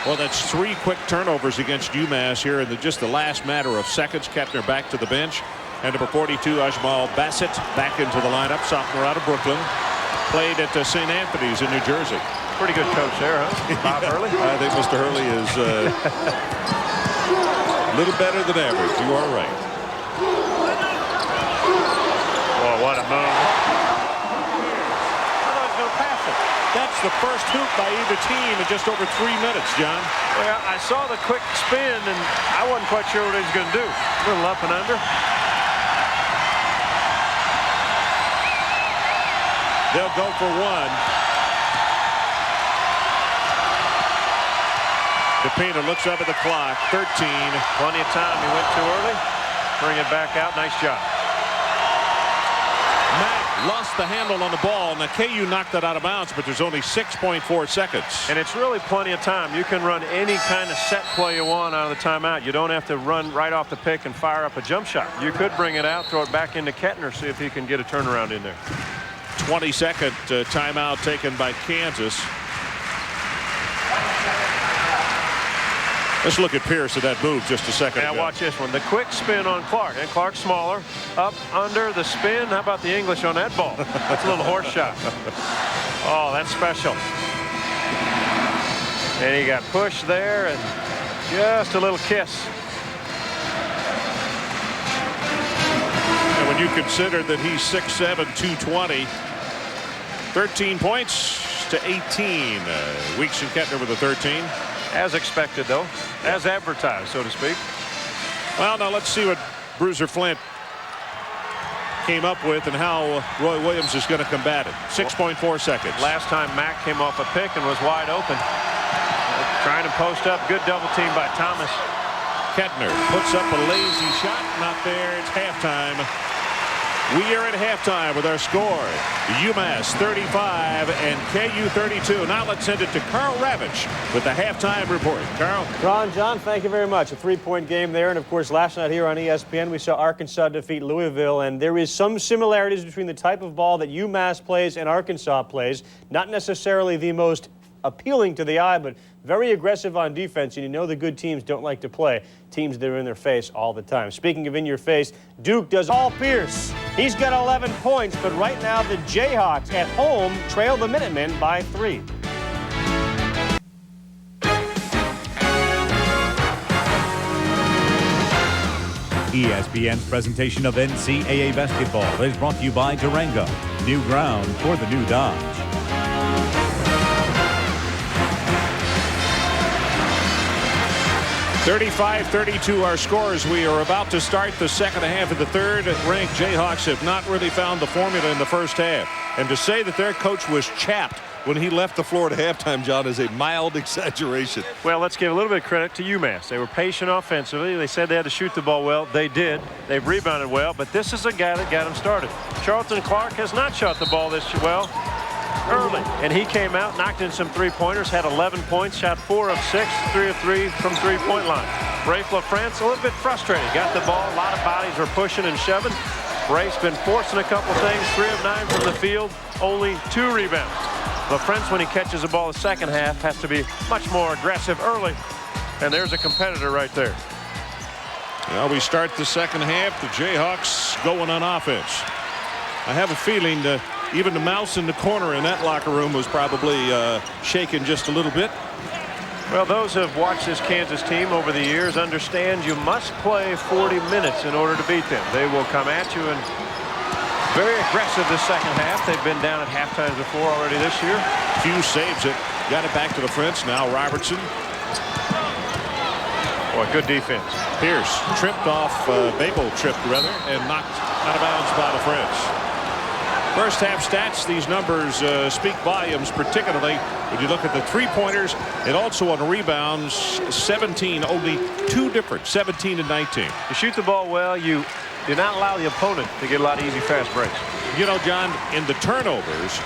Well, that's 3 quick turnovers against UMass here in just the last matter of seconds. Kettner back to the bench. And number 42, Ajmal Bassett, back into the lineup. Sophomore out of Brooklyn. Played at St. Anthony's in New Jersey. Pretty good coach there, huh? Bob Hurley? I think Mr. Hurley is a little better than average. You are right. Well, what a move. That's the first hoop by either team in just over 3 minutes, John. Well, I saw the quick spin, and I wasn't quite sure what he was going to do. A little up and under. They'll go for 1. Painter looks up at the clock. 13. Plenty of time. He went too early. Bring it back out. Nice job. Mack lost the handle on the ball. Now KU knocked that out of bounds, but there's only 6.4 seconds. And it's really plenty of time. You can run any kind of set play you want out of the timeout. You don't have to run right off the pick and fire up a jump shot. You could bring it out, throw it back into Kettner, see if he can get a turnaround in there. 22nd timeout taken by Kansas. Let's look at Pierce at that move just a second Now ago. watch this one. The quick spin on Clark. And Clark's smaller. Up, under, the spin. How about the English on that ball? That's a little horse shot. Oh, that's special. And he got pushed there and just a little kiss. And when you consider that he's 6'7", 220, 13 points to 18. Weeks and Kettner with a 13. As expected, though. As advertised, so to speak. Well, now let's see what Bruiser Flint came up with and how Roy Williams is going to combat it. 6.4 seconds. Last time Mack came off a pick and was wide open. Trying to post up. Good double team by Thomas. Kettner puts up a lazy shot. Not there. It's halftime. We are at halftime with our score. UMass 35 and KU 32. Now let's send it to Carl Ravitch with the halftime report. Carl. Ron, John, thank you very much. A 3-point game there. And, of course, last night here on ESPN, we saw Arkansas defeat Louisville. And there is some similarities between the type of ball that UMass plays and Arkansas plays. Not necessarily the most appealing to the eye, but very aggressive on defense. And you know the good teams don't like to play teams that are in their face all the time. Speaking of in your face, Duke does all Pierce. He's got 11 points, but right now the Jayhawks at home trail the Minutemen by 3. ESPN's presentation of NCAA basketball is brought to you by Durango. New ground for the new Dodge. 35-32 our scores. We are about to start the second half of the third. Ranked Jayhawks have not really found the formula in the first half. And to say that their coach was chapped when he left the floor at halftime, John, is a mild exaggeration. Well, let's give a little bit of credit to UMass. They were patient offensively. They said they had to shoot the ball well. They did. They've rebounded well. But this is a guy that got them started. Charlton Clark has not shot the ball this well early. And he came out, knocked in some three-pointers, had 11 points, shot 4 of 6, 3 of 3 from three-point line. Rafe LaFrance a little bit frustrated. Got the ball. A lot of bodies were pushing and shoving. Rafe's been forcing a couple things. 3 of 9 from the field. Only 2 rebounds. LaFrance, when he catches the ball the second half, has to be much more aggressive early. And there's a competitor right there. Well, we start the second half. The Jayhawks going on offense. I have a feeling that even the mouse in the corner in that locker room was probably shaken just a little bit. Well, those who have watched this Kansas team over the years understand you must play 40 minutes in order to beat them. They will come at you and very aggressive this second half. They've been down at halftime before already this year. Hugh saves it. Got it back to the French. Now Robertson. Boy, good defense. Pierce tripped off, Babel tripped rather, and knocked out of bounds by the French. First half stats, these numbers speak volumes, particularly when you look at the three-pointers and also on rebounds. 17, only 2 different, 17 and 19. You shoot the ball well, you do not allow the opponent to get a lot of easy fast breaks. You know, John, in the turnovers,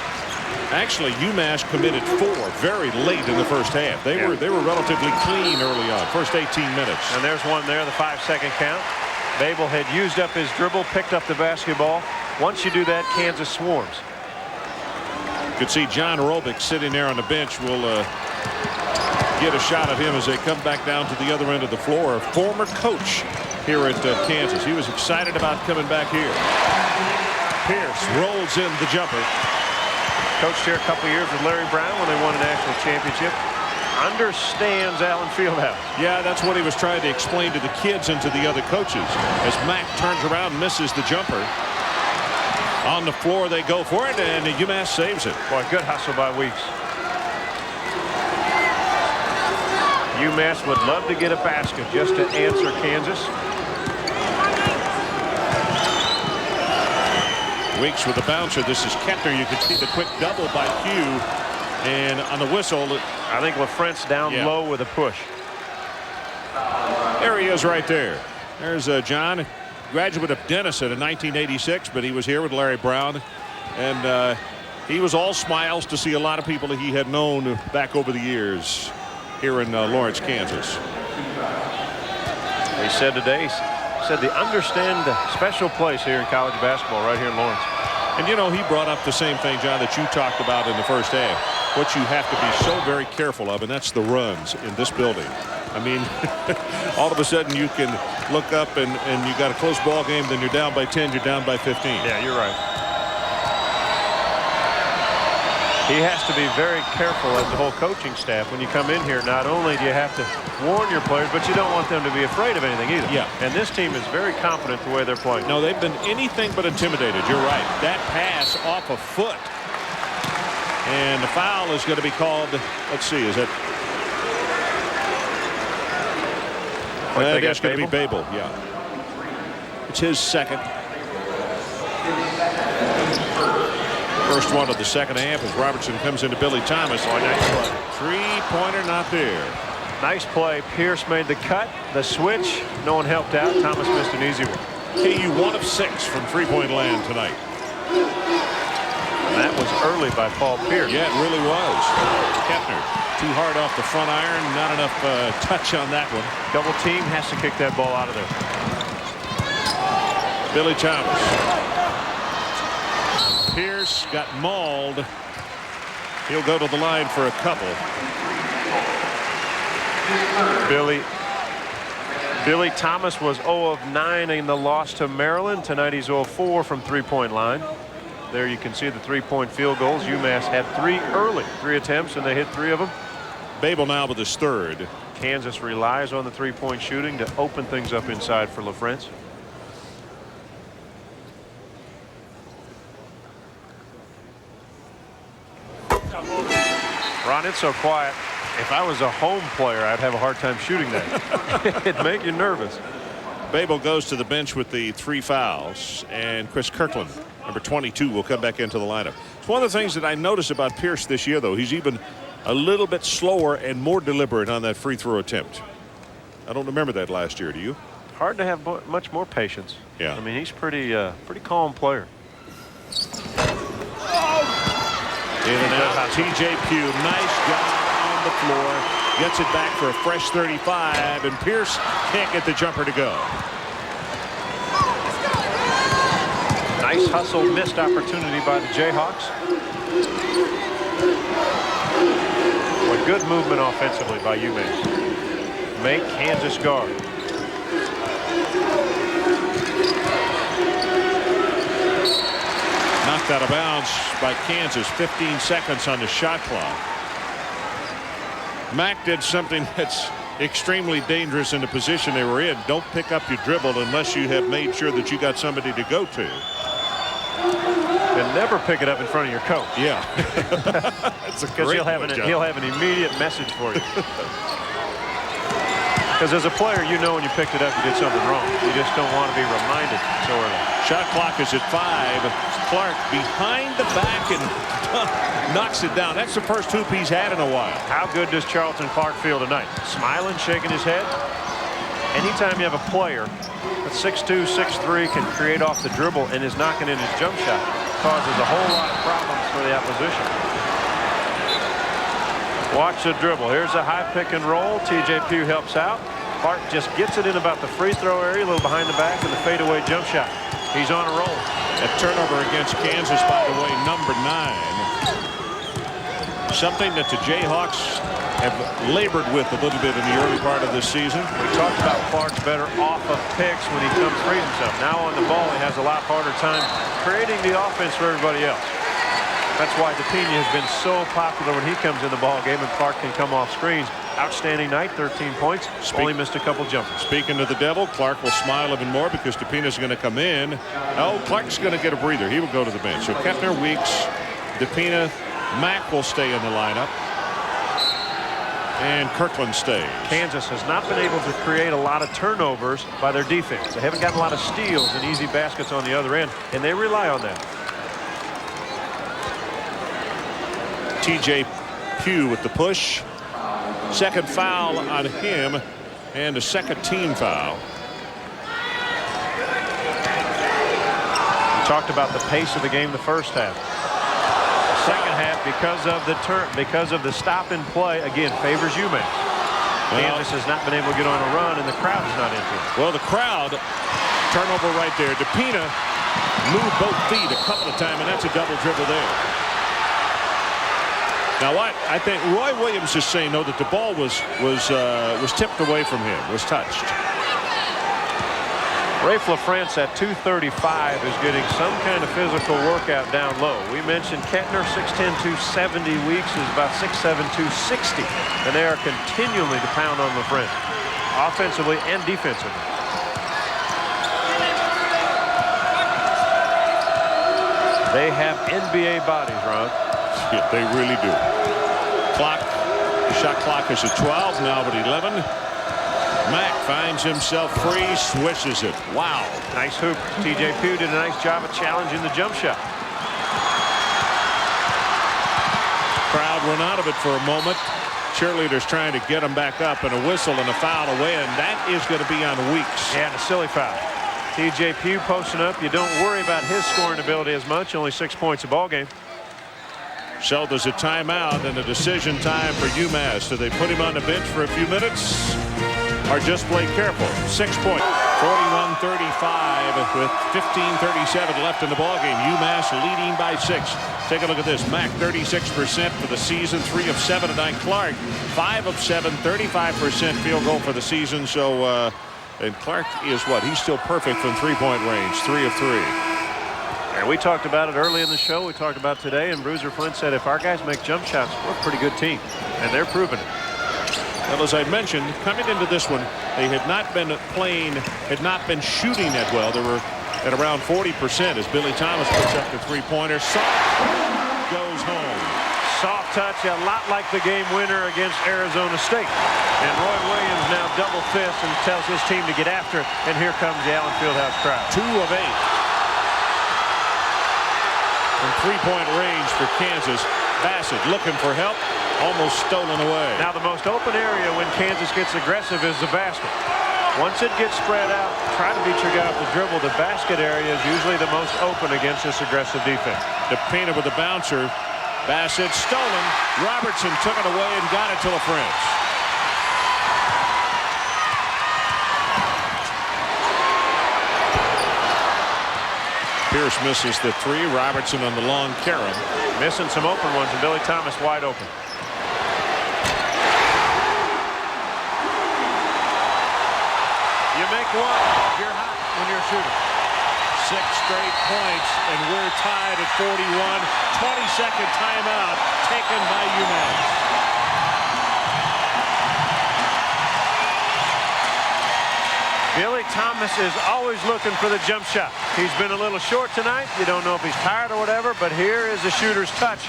actually UMass committed 4 very late in the first half. They were relatively clean early on, first 18 minutes. And there's one there, the 5-second count. Babel had used up his dribble, picked up the basketball. Once you do that, Kansas swarms. You could see John Robick sitting there on the bench. We'll get a shot at him as they come back down to the other end of the floor. A former coach here at Kansas. He was excited about coming back here. Pierce rolls in the jumper. Coached here a couple years with Larry Brown when they won a national championship. Understands Allen Fieldhouse. Yeah, that's what he was trying to explain to the kids and to the other coaches. As Mack turns around and misses the jumper. On the floor they go for it, and UMass saves it. Boy, good hustle by Weeks. UMass would love to get a basket just to answer Kansas. Weeks with the bouncer. This is Kettner. You can see the quick double by Hugh. And on the whistle, I think LaFrance down low with a push. There he is right there. There's John, graduate of Denison in 1986, but he was here with Larry Brown. And he was all smiles to see a lot of people that he had known back over the years here in Lawrence, Kansas. He said today, they understand the special place here in college basketball right here in Lawrence. And, you know, he brought up the same thing, John, that you talked about in the first half. What you have to be so very careful of, and that's the runs in this building. I mean, all of a sudden you can look up and you got a close ball game, then you're down by 10, you're down by 15. Yeah, you're right. He has to be very careful as the whole coaching staff when you come in here. Not only do you have to warn your players, but you don't want them to be afraid of anything either. Yeah. And this team is very confident the way they're playing. No, they've been anything but intimidated. You're right. That pass off a foot. And the foul is going to be called. Let's see. Is it? That's going to be Babel. Yeah. It's his second. First one of the second half as Robertson comes into Billy Thomas. Oh, nice play. Three-pointer not there. Nice play. Pierce made the cut. The switch. No one helped out. Thomas missed an easy one. KU 1 of 6 from three-point land tonight. And that was early by Paul Pierce. Yeah, it really was. Kepner too hard off the front iron. Not enough touch on that one. Double team has to kick that ball out of there. Billy Thomas. Pierce got mauled. He'll go to the line for a couple. Billy Thomas was 0 of 9 in the loss to Maryland. Tonight he's 0 of 4 from three-point line. There you can see the three-point field goals. UMass had 3 early, 3 attempts, and they hit 3 of them. Babel now with his third. Kansas relies on the three-point shooting to open things up inside for LaFrance. Ron, it's so quiet. If I was a home player, I'd have a hard time shooting that. It'd make you nervous. Babel goes to the bench with the 3 fouls, and Chris Kirkland, number 22, will come back into the lineup. It's one of the things that I notice about Pierce this year, though. He's even a little bit slower and more deliberate on that free throw attempt. I don't remember that last year. Do you? Hard to have much more patience. Yeah. I mean, he's pretty calm player. In and out. TJ Pugh, nice job on the floor. Gets it back for a fresh 35, and Pierce can't get the jumper to go. Nice hustle, missed opportunity by the Jayhawks. But good movement offensively by UMass. Make Kansas guard. Knocked out of bounds by Kansas. 15 seconds on the shot clock. Mack did something that's extremely dangerous in the position they were in. Don't pick up your dribble unless you have made sure that you got somebody to go to. And never pick it up in front of your coach. Yeah. That's a Because great he'll have an immediate message for you. Because as a player, you know when you picked it up, you did something wrong. You just don't want to be reminded so early. Shot clock is at 5. Clark behind the back and knocks it down. That's the first hoop he's had in a while. How good does Charlton Clark feel tonight? Smiling, shaking his head. Anytime you have a player that's 6'2", 6'3", can create off the dribble and is knocking in his jump shot, causes a whole lot of problems for the opposition. Watch the dribble. Here's a high pick and roll. TJ Pugh helps out. Clark just gets it in about the free throw area, a little behind the back, and the fadeaway jump shot. He's on a roll. A turnover against Kansas, by the way, number 9. Something that the Jayhawks have labored with a little bit in the early part of this season. We talked about Clark's better off of picks when he comes free himself. Now on the ball, he has a lot harder time creating the offense for everybody else. That's why DePina has been so popular when he comes in the ball game and Clark can come off screens. Outstanding night, 13 points. Only missed a couple jumpers. Speaking of the devil, Clark will smile even more because DePina's going to come in. Oh, Clark's going to get a breather. He will go to the bench. So Kepner, Weeks, DePina, Mack will stay in the lineup. And Kirkland stays. Kansas has not been able to create a lot of turnovers by their defense. They haven't gotten a lot of steals and easy baskets on the other end, and they rely on that. TJ Pugh with the push. Second foul on him. and a second team foul. We talked about the pace of the game the first half. The second half, because of the stop and play, again favors UMass. Kansas has not been able to get on a run, and the crowd's not into it. Well, the crowd, turnover right there. DePina moved both feet a couple of times, and that's a double dribble there. Now, what I think Roy Williams is saying, though, that the ball was tipped away from him, was touched. Rafe LaFrance at 235 is getting some kind of physical workout down low. We mentioned Kettner, 6'10", 270. Weeks is about 6'7", 260. And they are continuing to pound on LaFrance, offensively and defensively. They have NBA bodies, Ron. Yeah, they really do. The shot clock is at 12, now at 11. Mack finds himself free, swishes it. Wow. Nice hoop. TJ Pugh did a nice job of challenging the jump shot. Crowd went out of it for a moment. Cheerleaders trying to get them back up, and a whistle and a foul away, and that is going to be on Weeks. Yeah, and a silly foul. TJ Pugh posting up. You don't worry about his scoring ability as much. Only 6 points a ball game. So there's a timeout and a decision time for UMass. Do they put him on the bench for a few minutes or just play careful? 6 points. 41-35 with 15:37 left in the ballgame. UMass leading by 6. Take a look at this. Mack 36% for the season, 3 of 7 tonight. Clark 5 of 7, 35% field goal for the season. So and Clark is what? He's still perfect from three-point range, 3 of 3. And we talked about it early in the show. We talked about today, and Bruiser Flint said if our guys make jump shots, we're a pretty good team, and they're proving it. Well, as I mentioned, coming into this one, they had not been shooting that well. They were at around 40% as Billy Thomas puts up the three-pointer. Soft goes home. Soft touch, a lot like the game winner against Arizona State. And Roy Williams now double fist and tells his team to get after it. And here comes the Allen Fieldhouse crowd. 2 of 8. From three-point range for Kansas. Bassett looking for help. Almost stolen away. Now the most open area when Kansas gets aggressive is the basket. Once it gets spread out, try to beat your guy off the dribble. The basket area is usually the most open against this aggressive defense. DePina with the bouncer. Bassett stolen. Robertson took it away and got it to LaFrance. Pierce misses the 3. Robertson on the long carom. Missing some open ones, and Billy Thomas wide open. You make one if you're hot when you're shooting. 6 straight points, and we're tied at 41. 22nd timeout taken by UMass. Billy Thomas is always looking for the jump shot. He's been a little short tonight. You don't know if he's tired or whatever, but here is the shooter's touch.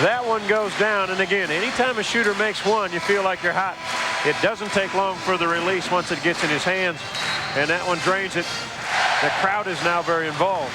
That one goes down, and again, anytime a shooter makes one, you feel like you're hot. It doesn't take long for the release once it gets in his hands, and that one drains it. The crowd is now very involved.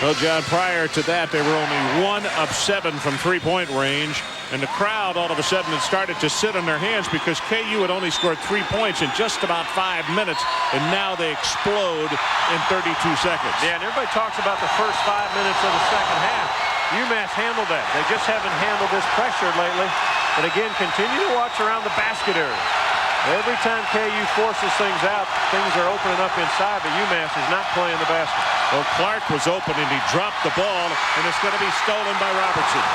Well, John, prior to that, they were only 1 of 7 from three-point range, and the crowd all of a sudden had started to sit on their hands because KU had only scored 3 points in just about 5 minutes, and now they explode in 32 seconds. Yeah, and everybody talks about the first 5 minutes of the second half. UMass handled that. They just haven't handled this pressure lately. And again, continue to watch around the basket area. Every time KU forces things out, things are opening up inside, but UMass is not playing the basket. Well, Clark was open, and he dropped the ball, and it's going to be stolen by Robertson.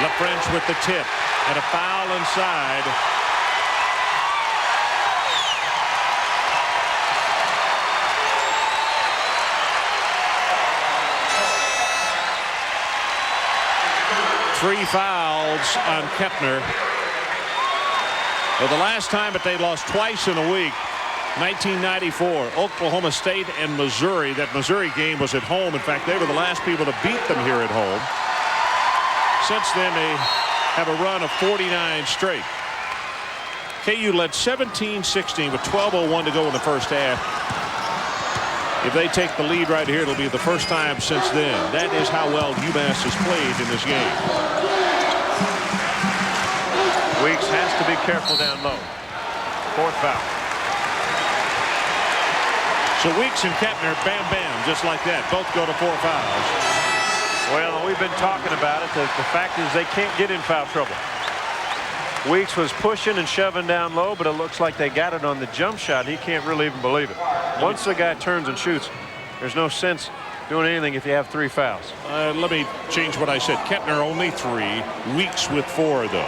LaFrance with the tip, and a foul inside. Three fouls on Kettner. Well, the last time that they lost twice in a week, 1994, Oklahoma State and Missouri. That Missouri game was at home. In fact, they were the last people to beat them here at home. Since then, they have a run of 49 straight. KU led 17-16 with 12:01 to go in the first half. If they take the lead right here, it'll be the first time since then. That is how well UMass has played in this game. Weeks has to be careful down low. Fourth foul. So Weeks and Kettner, bam, bam, just like that. Both go to 4 fouls. Well, we've been talking about it. The fact is they can't get in foul trouble. Weeks was pushing and shoving down low, but it looks like they got it on the jump shot. He can't really even believe it. Once the guy turns and shoots, there's no sense doing anything if you have 3 fouls. Let me change what I said. Kettner only 3. Weeks with 4, though.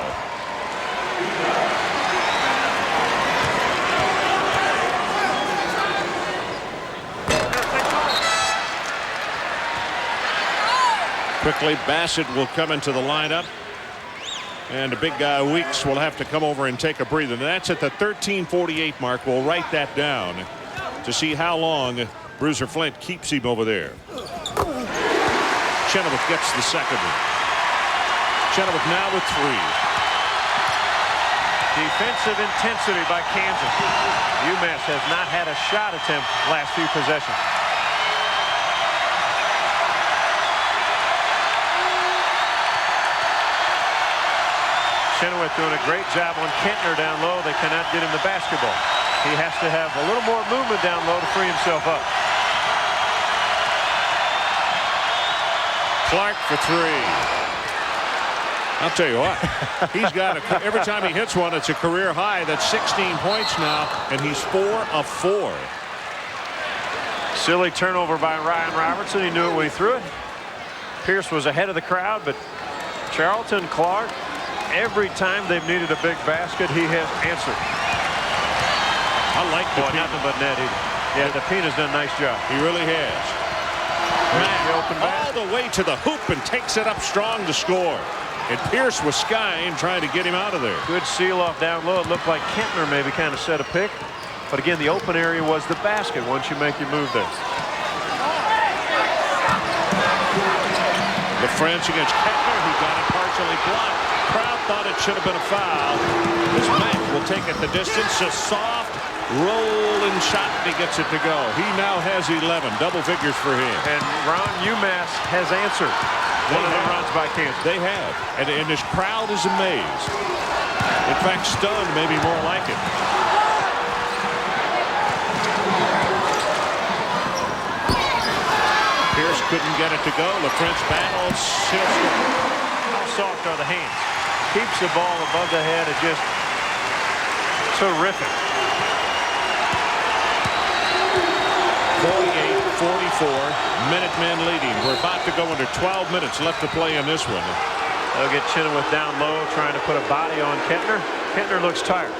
Quickly, Bassett will come into the lineup. And the big guy, Weeks, will have to come over and take a breather. And that's at the 13:48 mark. We'll write that down to see how long Bruiser Flint keeps him over there. Chenoweth gets the second one. Chenoweth now with 3. Defensive intensity by Kansas. UMass has not had a shot attempt last few possessions. Chenoweth doing a great job on Kettner down low. They cannot get him the basketball. He has to have a little more movement down low to free himself up. Clark for 3. I'll tell you what, he's got every time he hits one, it's a career high. That's 16 points now, and he's 4 of 4. Silly turnover by Ryan Robertson. He knew it when he threw it. Pierce was ahead of the crowd, but Charlton, Clark, every time they've needed a big basket, he has answered. I like Boy, nothing but net either. Yeah, DePina's done a nice job. He really has. All the way to the hoop and takes it up strong to score. And Pierce was skying, trying to get him out of there. Good seal off down low. It looked like Kettner maybe kind of set a pick. But again, the open area was the basket once you make your move there. The French against Kettner, who got it partially blocked. Crowd thought it should have been a foul. As Mack will take it the distance. A soft rolling shot, and he gets it to go. He now has 11, double figures for him. And Ron, UMass has answered one of the runs by Kansas. They have, and this crowd is amazed. In fact, stunned, maybe more like it. Pierce couldn't get it to go. The French battle. How soft are the hands? Keeps the ball above the head. It's just terrific. 48-44. Minutemen leading. We're about to go under 12 minutes left to play in this one. They'll get Chenoweth down low, trying to put a body on Kettner. Kettner looks tired.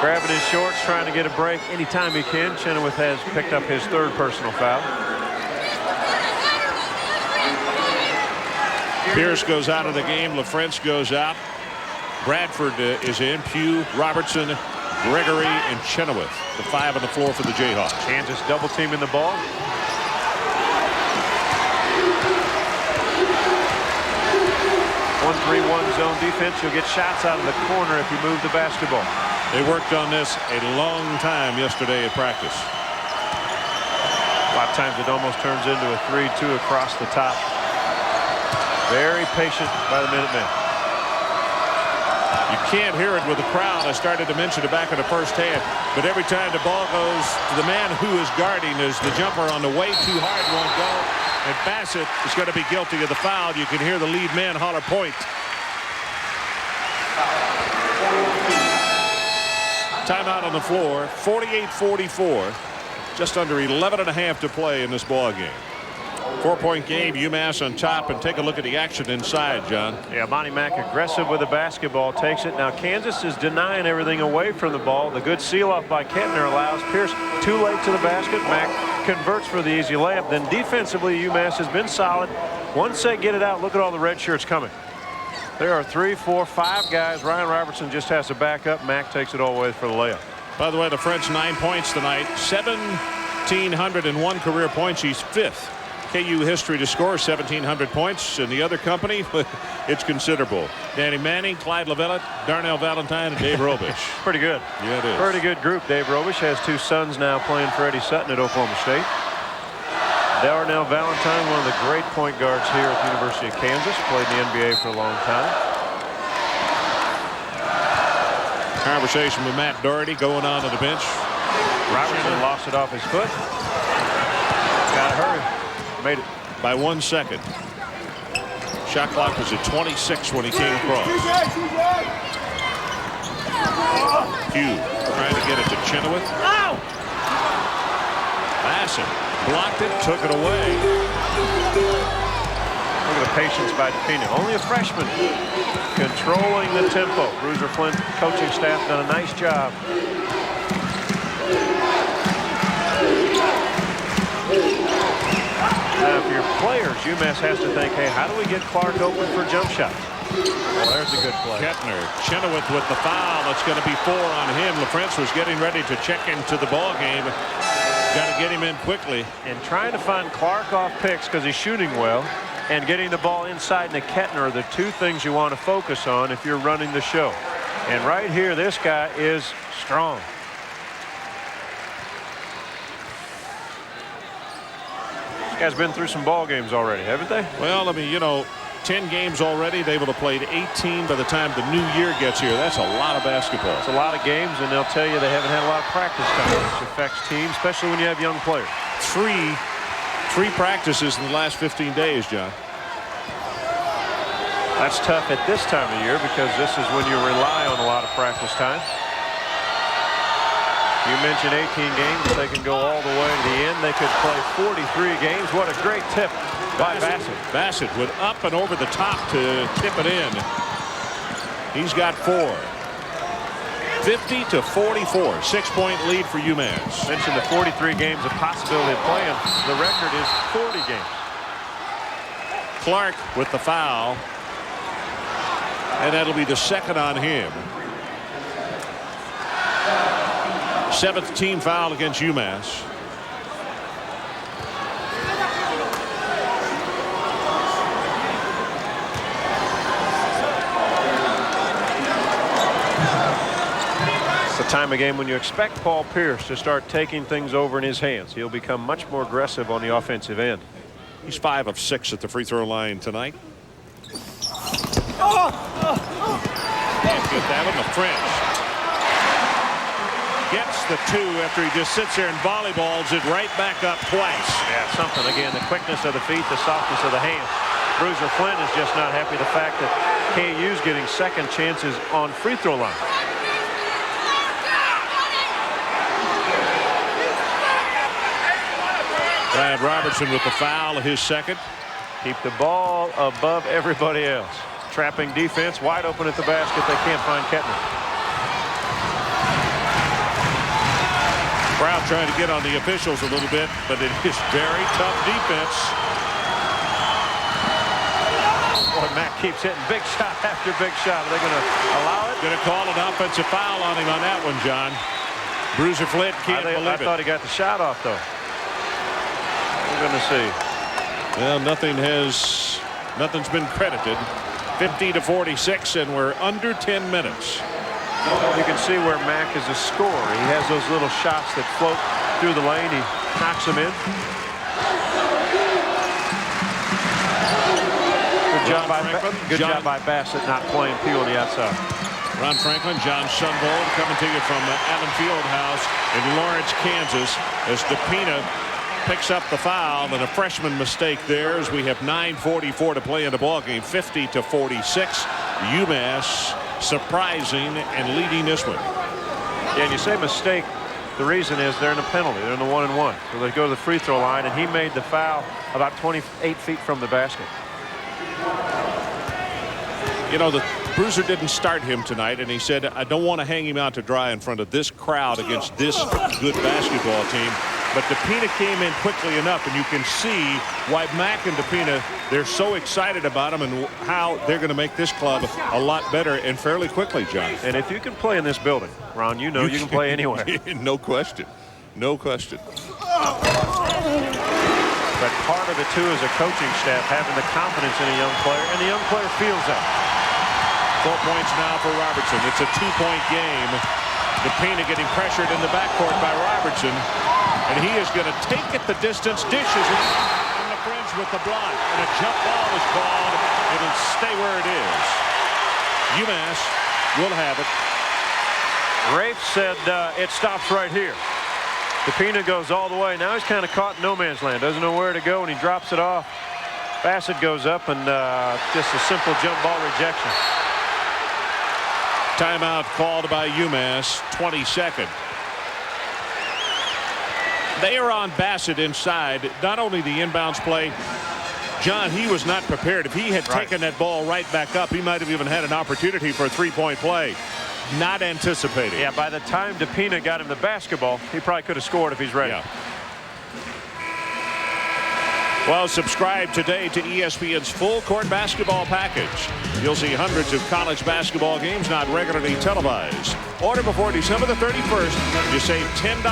Grabbing his shorts, trying to get a break anytime he can. Chenoweth has picked up his 3rd personal foul. Pierce goes out of the game. LaFrance goes out. Bradford is in. Pugh, Robertson, Gregory, and Chenoweth. The 5 on the floor for the Jayhawks. Kansas double teaming the ball. 1-3-1 zone defense. You'll get shots out of the corner if you move the basketball. They worked on this a long time yesterday at practice. A lot of times it almost turns into a 3-2 across the top. Very patient by the Minutemen. You can't hear it with the crowd. I started to mention it back in the first half. But every time the ball goes to the man who is guarding, is the jumper on the way too hard won't go. And Bassett is going to be guilty of the foul. You can hear the lead man holler point. Timeout on the floor. 48-44. Just under 11 and a half to play in this ball game. 4-point game. UMass on top, and take a look at the action inside, John. Yeah, Monty Mack aggressive with the basketball, takes it. Now Kansas is denying everything away from the ball. The good seal off by Kettner allows Pierce too late to the basket. Mack converts for the easy layup. Then defensively, UMass has been solid. Once they get it out, look at all the red shirts coming. There are 3, 4, 5 guys. Ryan Robertson just has to back up. Mack takes it all the way for the layup. By the way, the French 9 points tonight. 1,701 career points. He's 5th KU history to score 1,700 points. In the other company, it's considerable. Danny Manning, Clyde Leveillette, Darnell Valentine, and Dave Robish. Pretty good. Yeah, it is. Pretty good group. Dave Robish has 2 sons now playing for Eddie Sutton at Oklahoma State. Darnell Valentine, one of the great point guards here at the University of Kansas, played in the NBA for a long time. Conversation with Matt Doherty going on the bench. Robertson lost it off his foot. Got to hurry. Made it by 1 second. Shot clock was at 26 when he came across. Hugh trying to get it to Chenoweth. Ow! Bassett blocked it, took it away. Look at the patience by DePina. Only a freshman controlling the tempo. Bruiser Flint coaching staff done a nice job. Now, for your players, UMass has to think, hey, how do we get Clark open for jump shots? Well, there's a good play. Kettner, Chenoweth with the foul. It's going to be 4 on him. LaFrance was getting ready to check into the ball game. Got to get him in quickly. And trying to find Clark off picks because he's shooting well, and getting the ball inside to Kettner are the 2 things you want to focus on if you're running the show. And right here, this guy is strong. Guys been through some ball games already, haven't they? Well, I mean, you know, 10 games already. They will have played 18 by the time the new year gets here. That's a lot of basketball. It's a lot of games, and they'll tell you they haven't had a lot of practice time, which affects teams, especially when you have young players. Three practices in the last 15 days, John. That's tough at this time of year because this is when you rely on a lot of practice time. You mentioned 18 games. If they can go all the way to the end, they could play 43 games. What a great tip by Bassett. Bassett went up and over the top to tip it in. He's got 4. 50-44. 6-point lead for UMass. Mentioned the 43 games, a possibility of playing. The record is 40 games. Clark with the foul. And that'll be the 2nd on him. 7th team foul against UMass. It's the time of game when you expect Paul Pierce to start taking things over in his hands. He'll become much more aggressive on the offensive end. He's 5 of 6 at the free throw line tonight. Can't get that on the French. Gets the 2 after he just sits there and volleyballs it right back up twice. Yeah, something. Again, the quickness of the feet, the softness of the hands. Bruiser Flint is just not happy with the fact that KU's getting second chances on free throw line. Brad Robertson with the foul, his 2nd. Keep the ball above everybody else. Trapping defense, wide open at the basket. They can't find Kettner. Brown trying to get on the officials a little bit, but it is very tough defense. Boy, Mack keeps hitting big shot after big shot. Are they going to allow it? Going to call an offensive foul on him on that one, John. Bruiser Flint can't believe it. I thought he got the shot off, though. We're going to see. Well, nothing's been credited. 50-46, and we're under 10 minutes. You can see where Mack is a scorer. He has those little shots that float through the lane. He knocks them in. Good job by Bassett not playing Peel on the outside. Ron Franklin, John Sunvold coming to you from Allen Fieldhouse in Lawrence, Kansas, as DePina picks up the foul, and a freshman mistake there as we have 9:44 to play in the ball game. 50-46. UMass surprising and leading this one. Yeah, and you say mistake. The reason is they're in a penalty. They're in the 1-and-1. So they go to the free throw line, and he made the foul about 28 feet from the basket. You know, the Bruiser didn't start him tonight, and he said, I don't want to hang him out to dry in front of this crowd against this good basketball team. But DePina came in quickly enough, and you can see why Mack and DePina, they're so excited about him and how they're going to make this club a lot better and fairly quickly, John. And if you can play in this building, Ron, you know you can play anywhere. No question. No question. But part of it, too, is a coaching staff having the confidence in a young player, and the young player feels that. 4 points now for Robertson. It's a 2-point game. DePina getting pressured in the backcourt by Robertson, and he is going to take it the distance, dishes it on the fringe with the block, and a jump ball is called. It'll stay where it is. UMass will have it. Rafe said it stops right here. DePina goes all the way. Now he's kind of caught in no man's land. Doesn't know where to go, and he drops it off. Bassett goes up, and just a simple jump ball rejection. Timeout called by UMass, 22nd. They are on Bassett inside. Not only the inbounds play, John, he was not prepared. If he had taken that ball right back up, he might have even had an opportunity for a three-point play. Not anticipating. Yeah, by the time DePina got him the basketball, he probably could have scored if he's ready. Yeah. Well, subscribe today to ESPN's full court basketball package. You'll see hundreds of college basketball games not regularly televised. Order before December the 31st. You save $10.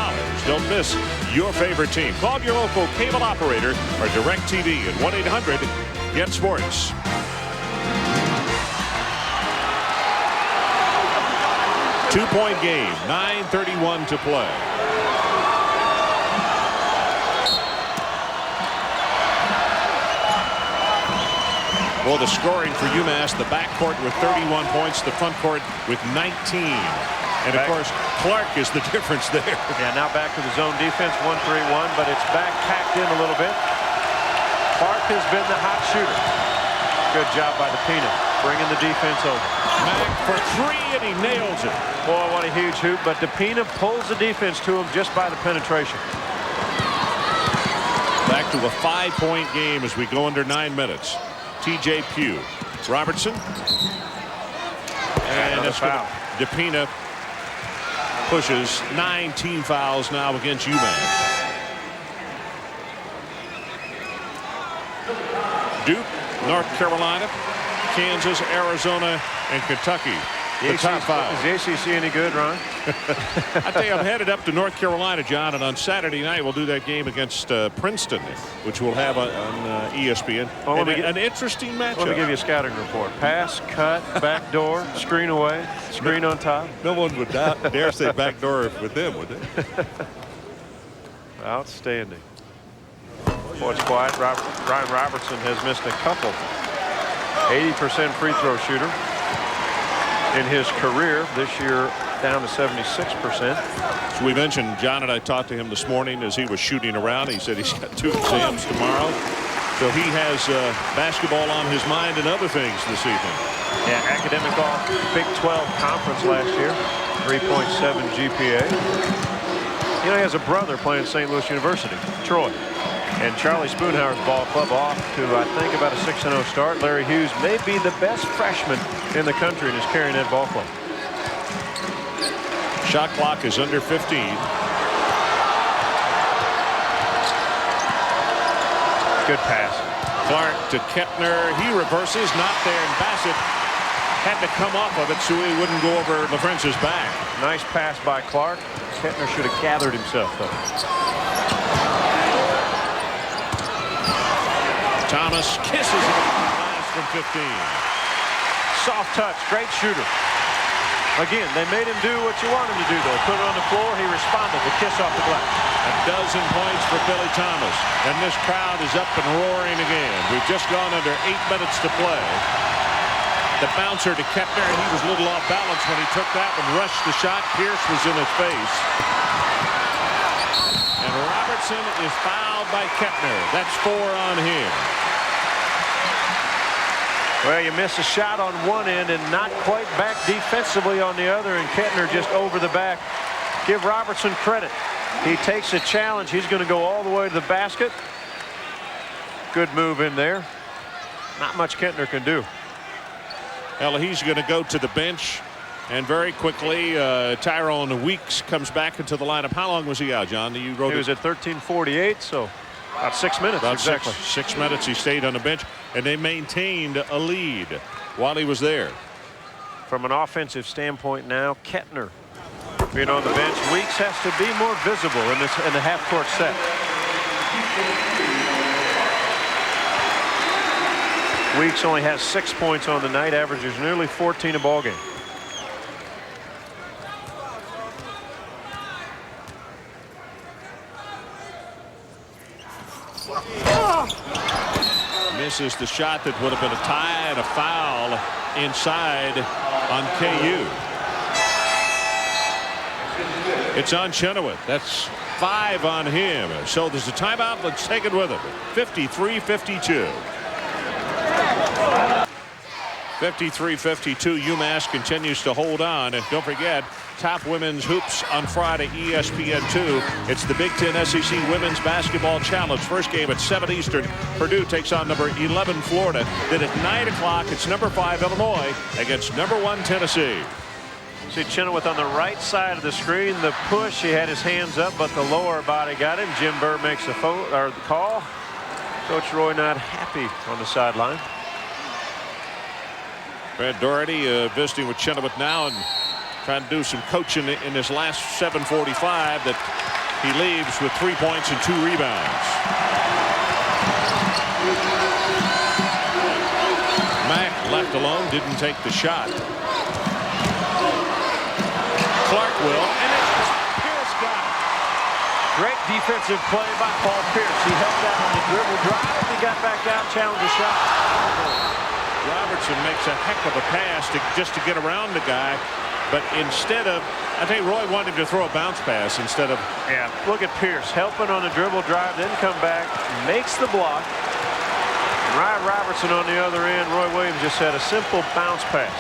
Don't miss your favorite team. Call your local cable operator or DirecTV at 1-800-GET-SPORTS. Two-point game, 9:31 to play. Well, the scoring for UMass, the backcourt with 31 points, the front court with 19. And, of course, Clark is the difference there. Yeah, now back to the zone defense, 1-3-1, but it's back packed in a little bit. Clark has been the hot shooter. Good job by DePina, bringing the defense over. Mack for three, and he nails it. Boy, what a huge hoop, but DePina pulls the defense to him just by the penetration. Back to a 5-point game as we go under 9 minutes. TJ Pugh, Robertson, and that's foul. DePina pushes 9 team fouls now against UMass. Duke, North Carolina, Kansas, Arizona, and Kentucky. The top 5. Is the ACC any good, Ron? I tell you, I'm headed up to North Carolina, John, and on Saturday night we'll do that game against Princeton, which we'll have on ESPN. Well, an interesting matchup. Let me give you a scouting report. Pass, cut, back door, screen away, screen on top. No one would dare say back door with them, would they? Outstanding. Boy, it's quiet. Ryan Robertson has missed a couple. 80% free throw shooter in his career. This year down to 76%. So we mentioned, John and I talked to him this morning as he was shooting around. He said he's got 2 exams tomorrow. So he has basketball on his mind and other things this evening. Yeah, academic all Big 12 conference last year. 3.7 GPA. You know, he has a brother playing St. Louis University, Troy. And Charlie Spoonhour's ball club off to, I think, about a 6-0 start. Larry Hughes may be the best freshman in the country and is carrying that ball club. Shot clock is under 15. Good pass. Clark to Kettner. He reverses, not there, and Bassett had to come off of it so he wouldn't go over LaFrence's back. Nice pass by Clark. Kettner should have gathered himself, though. Thomas kisses it last from 15. Soft touch, great shooter. Again, they made him do what you want him to do, though. Put it on the floor, he responded. The kiss off the glass. A dozen points for Billy Thomas. And this crowd is up and roaring again. We've just gone under 8 minutes to play. The bouncer to Kettner, he was a little off balance when he took that one, rushed the shot. Pierce was in his face. And Robertson is fouled by Kettner. That's 4 on him. Well, you miss a shot on one end and not quite back defensively on the other, and Kettner just over the back. Give Robertson credit. He takes a challenge. He's going to go all the way to the basket. Good move in there. Not much Kettner can do. Well, he's going to go to the bench. And very quickly, Tyrone Weeks comes back into the lineup. How long was he out, John? You wrote he was at 13:48, so about 6 minutes. About exactly. 6 minutes he stayed on the bench, and they maintained a lead while he was there. From an offensive standpoint now, Kettner being on the bench. Weeks has to be more visible in the half-court set. Weeks only has 6 points on the night, averages nearly 14 a ball game. Misses the shot that would have been a tie and a foul inside on KU. It's on Chenoweth. That's 5 on him. So there's a timeout. Let's take it with him. 53-52. 53-52. UMass continues to hold on. And don't forget, top women's hoops on Friday, ESPN2. It's the Big Ten SEC Women's Basketball Challenge. First game at 7 Eastern. Purdue takes on number 11 Florida. Then at 9 o'clock, it's number 5 Illinois against number 1 Tennessee. See Chenoweth on the right side of the screen. The push, he had his hands up, but the lower body got him. Jim Burr makes the call. Coach Roy not happy on the sideline. Brad Doherty visiting with Chenoweth now and trying to do some coaching in his last 7:45 that he leaves with 3 points and 2 rebounds. Mack left alone, didn't take the shot. Clark will, and it's Pierce got it. Great defensive play by Paul Pierce. He held that on the dribble drive. He got back out, challenged the shot. Robertson makes a heck of a pass just to get around the guy, but instead of, I think Roy wanted to throw a bounce pass instead of. Yeah, look at Pierce helping on the dribble drive, then come back, makes the block. Ryan Robertson on the other end. Roy Williams just had a simple bounce pass.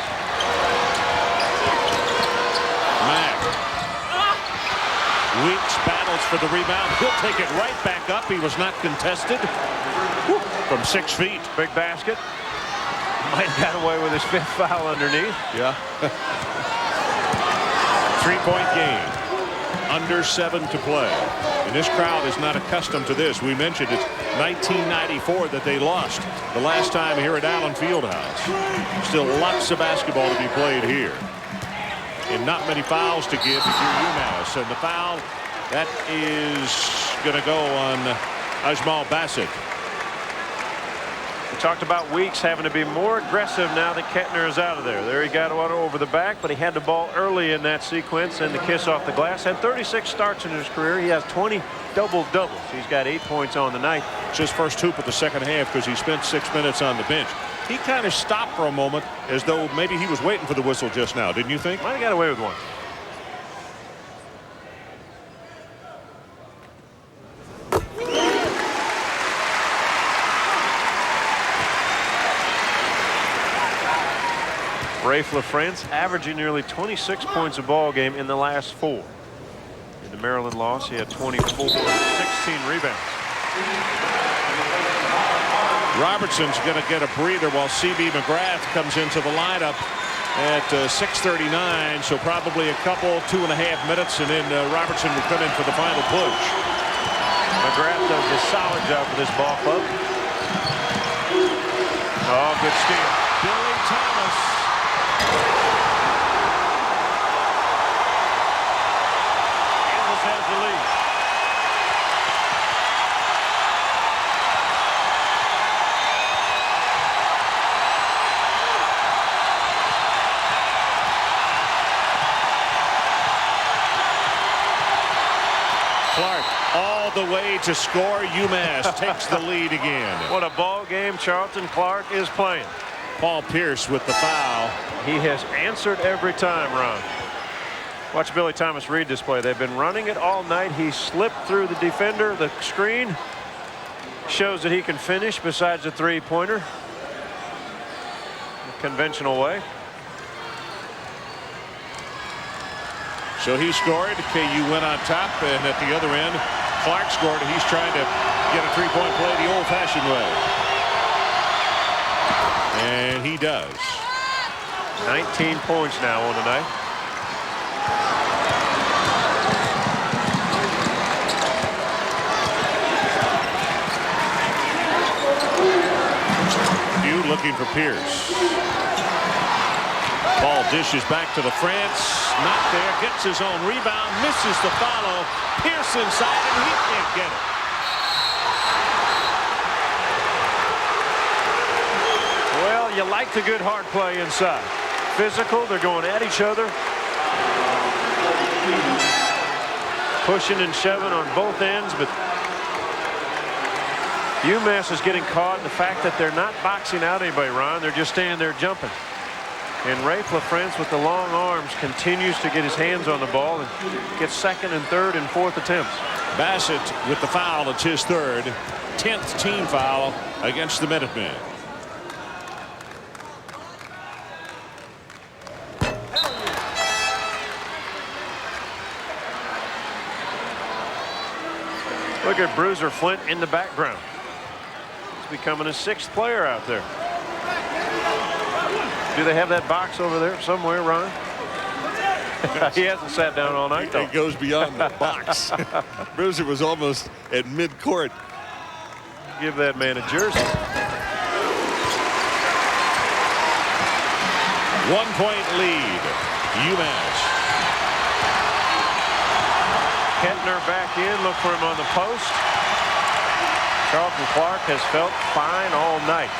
Mack. Weeks battles for the rebound. He'll take it right back up. He was not contested. From 6 feet. Big basket. Might have got away with his 5th foul underneath. Yeah. 3-point game. Under 7 to play. And this crowd is not accustomed to this. We mentioned it's 1994 that they lost the last time here at Allen Fieldhouse. Still lots of basketball to be played here. And not many fouls to give if you're UMass. And the foul, that is going to go on Ajmal Bassett. We talked about Weeks having to be more aggressive now that Kettner is out of there. There he got one over the back, but he had the ball early in that sequence, and the kiss off the glass. Had 36 starts in his career. He has 20 double-doubles. He's got 8 points on the night. It's his first hoop of the second half because he spent 6 minutes on the bench. He kind of stopped for a moment as though maybe he was waiting for the whistle just now. Didn't you think? Might have got away with one. Rafe LaFrance averaging nearly 26 points a ball game in the last 4. In the Maryland loss, he had 24 and 16 rebounds. Robertson's going to get a breather while C.B. McGrath comes into the lineup at 6:39. So probably a couple, 2.5 minutes, and then Robertson will come in for the final push. McGrath does a solid job for this ball club. Oh, good steal. Billy Thomas. Kansas has the lead. Clark all the way to score. UMass takes the lead again. What a ball game Charlton Clark is playing. Paul Pierce with the foul. He has answered every time, Ron. Watch Billy Thomas read this play. They've been running it all night. He slipped through the defender. The screen shows that he can finish besides the three-pointer. Conventional way. So he scored. KU went on top, and at the other end, Clark scored. He's trying to get a three-point play the old-fashioned way. And he does. 19 points now on the night. Few looking for Pierce. Ball dishes back to LaFrance. Not there. Gets his own rebound. Misses the follow. Pierce inside, and he can't get it. you like the good hard play inside. Physical, they're going at each other. Pushing and shoving on both ends, but UMass is getting caught in the fact that they're not boxing out anybody, Ron. They're just standing there jumping. And Rafe LaFrance with the long arms continues to get his hands on the ball and gets second and third and fourth attempts. Bassett with the foul. It's his third, 10th team foul against the Minutemen. Look at Bruiser Flint in the background. He's becoming a 6th player out there. Do they have that box over there somewhere, Ron? He hasn't sat down all night, though. It goes beyond the box. Bruiser was almost at mid-court. Give that man a jersey. 1-point lead, UMass. Kettner back in, look for him on the post. Charlton Clark has felt fine all night.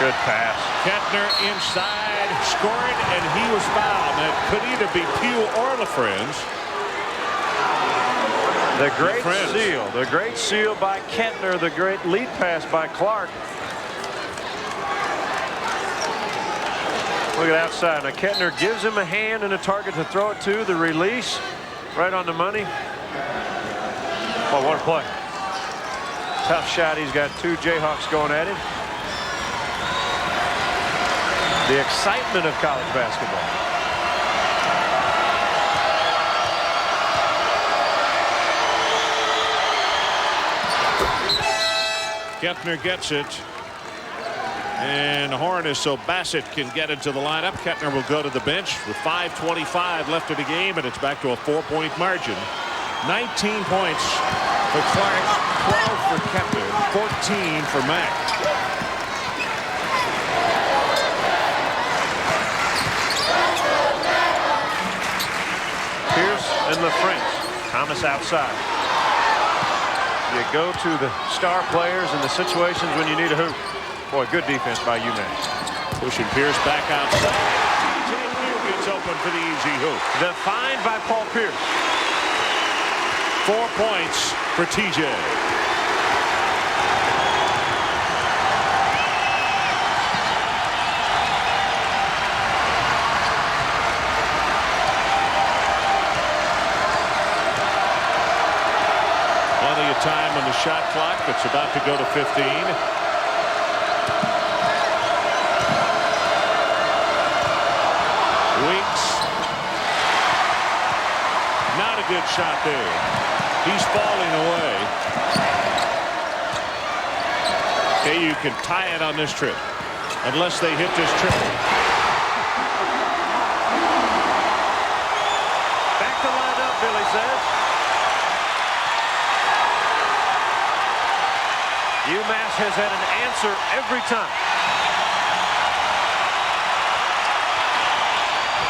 Good pass. Kettner inside, scored, and he was fouled. That could either be Pugh or LaFrance. The great seal. The great seal by Kettner. The great lead pass by Clark. Look at outside. Now Kettner gives him a hand and a target to throw it to. The release right on the money. Oh, what a play. Tough shot. He's got 2 Jayhawks going at him. The excitement of college basketball. Kettner gets it. And Horn is so Bassett can get into the lineup. Kettner will go to the bench with 5:25 left in the game, and it's back to a 4-point margin. 19 points for Clark, 12 for Kettner, 14 for Mack. Pierce and LaFrance. Thomas outside. You go to the star players in the situations when you need a hoop. Boy, good defense by UMass. Pushing Pierce back outside. TJ gets open for the easy hoop. The find by Paul Pierce. 4 points for TJ. Plenty of time on the shot clock. It's about to go to 15. Weeks. Not a good shot there. He's falling away. Okay, you can tie it on this trip unless they hit this triple. Back to line up, Billy says. UMass has had an answer every time.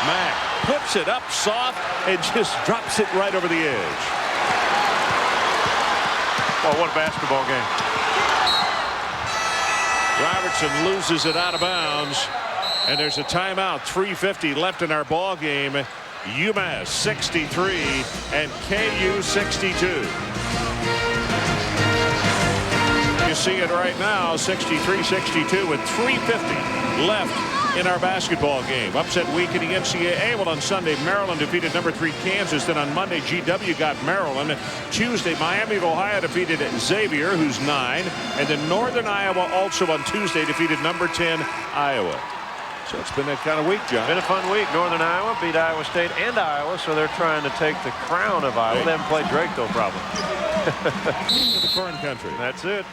Mack puts it up soft and just drops it right over the edge. Oh, what a basketball game. Robertson loses it out of bounds, and there's a timeout. 3:50 left in our ball game. UMass 63 and KU 62. You see it right now, 63-62 with 3:50 left in our basketball game. Upset week in the NCAA. Well, on Sunday, Maryland defeated number 3 Kansas. Then on Monday, GW got Maryland. Tuesday, Miami of Ohio defeated Xavier, who's 9. And then Northern Iowa also on Tuesday defeated number 10 Iowa. So it's been that kind of week, John. Been a fun week. Northern Iowa beat Iowa State and Iowa, so they're trying to take the crown of Iowa. They haven't played Drake, though, probably. To the foreign country. That's it.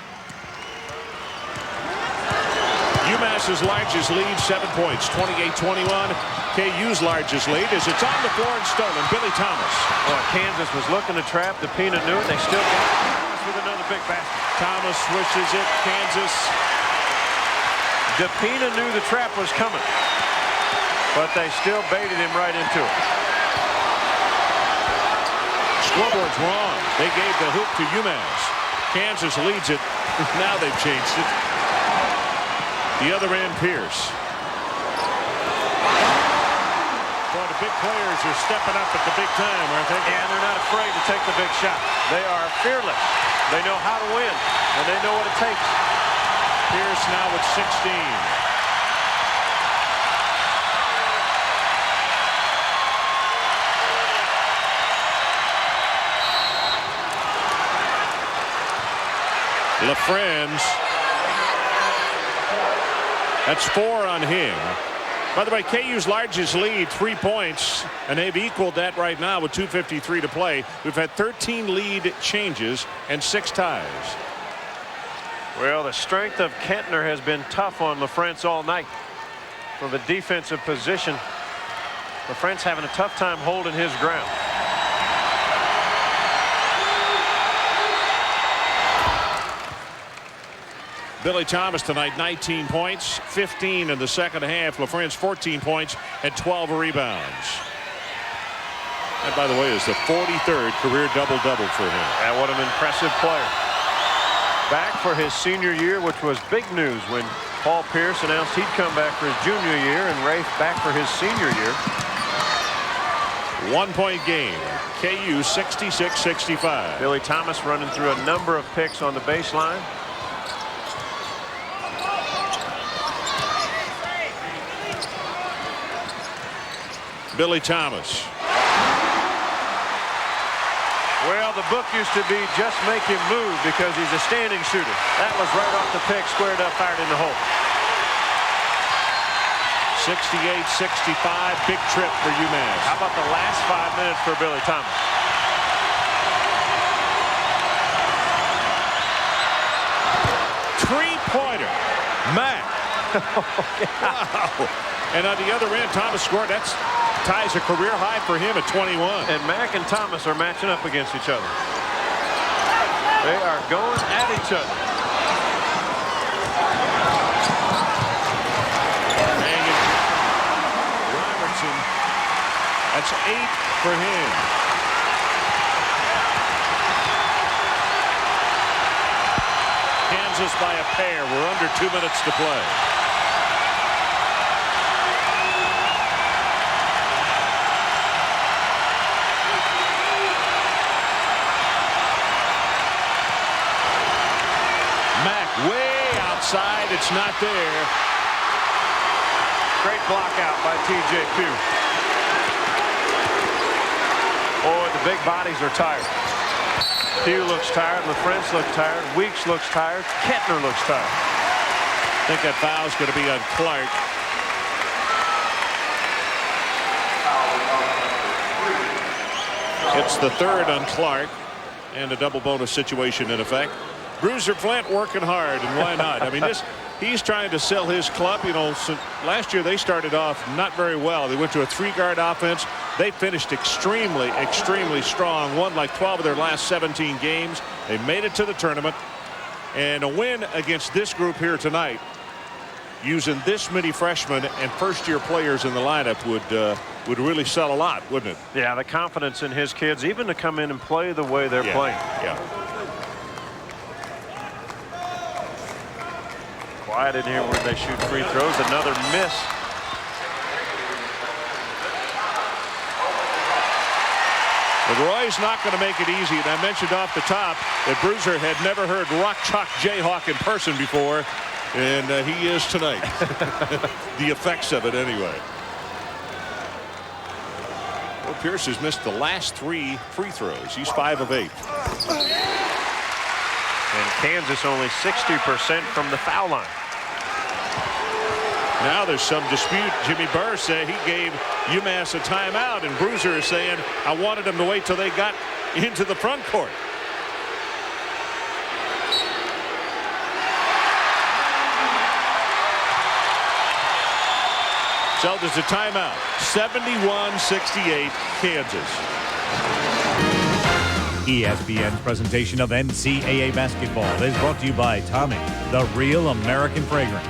UMass's largest lead, 7 points, 28-21. KU's largest lead is it's on the floor and stolen. Billy Thomas. Well, Kansas was looking to trap. DePina knew it. They still got Thomas with another big basket. Thomas swishes it. Kansas. DePina knew the trap was coming, but they still baited him right into it. Scoreboard's wrong. They gave the hoop to UMass. Kansas leads it Now they've changed it. The other end, Pierce. Boy, the big players are stepping up at the big time, aren't they? And they're not afraid to take the big shot. They are fearless. They know how to win, and they know what it takes. Pierce now with 16. LaFrance. That's 4 on him. By the way, KU's largest lead, 3 points, and they've equaled that right now with 2:53 to play. We've had 13 lead changes and 6 ties. Well, the strength of Kentner has been tough on LaFrance all night. From the defensive position, LaFrance having a tough time holding his ground. Billy Thomas tonight, 19 points, 15 in the second half. LaFrance 14 points and 12 rebounds. And by the way, is the 43rd career double-double for him. And what an impressive player. Back for his senior year, which was big news when Paul Pierce announced he'd come back for his junior year, and Rafe back for his senior year. 1-point game. KU 66-65. Billy Thomas running through a number of picks on the baseline. Billy Thomas. Well, the book used to be just make him move because he's a standing shooter. That was right off the pick, squared up, fired in the hole. 68-65, big trip for UMass. How about the last 5 minutes for Billy Thomas? Three-pointer. Mack. Wow. And on the other end, Thomas scored. That's ties a career high for him at 21. And Mack and Thomas are matching up against each other. They are going at each other. Robertson. That's 8 for him. Kansas by a pair. We're under 2 minutes to play. Way outside, it's not there. Great block out by TJ Pugh. Boy, the big bodies are tired. Pugh looks tired. LaFrance looks tired. Weeks looks tired. Kentner looks tired. I think that foul's going to be on Clark. It's the 3rd on Clark, and a double bonus situation in effect. Bruiser Flint working hard, and why not? I mean, he's trying to sell his club. You know, so last year they started off not very well. They went to a 3-guard offense. They finished extremely, extremely strong. Won like 12 of their last 17 games. They made it to the tournament. And a win against this group here tonight, using this many freshmen and first-year players in the lineup, would really sell a lot, wouldn't it? Yeah, the confidence in his kids, even to come in and play the way they're playing. Yeah. Quiet in here where they shoot free throws. Another miss. But Roy's not going to make it easy. And I mentioned off the top that Bruiser had never heard Rock Chalk Jayhawk in person before. And he is tonight. The effects of it anyway. Well, Pierce has missed the last 3 free throws. He's 5 of 8. And Kansas only 60% from the foul line. Now there's some dispute. Jimmy Burr said he gave UMass a timeout, and Bruiser is saying, I wanted them to wait till they got into the front court. So there's a timeout. 71-68 Kansas. ESPN's presentation of NCAA basketball is brought to you by Tommy, the real American fragrance.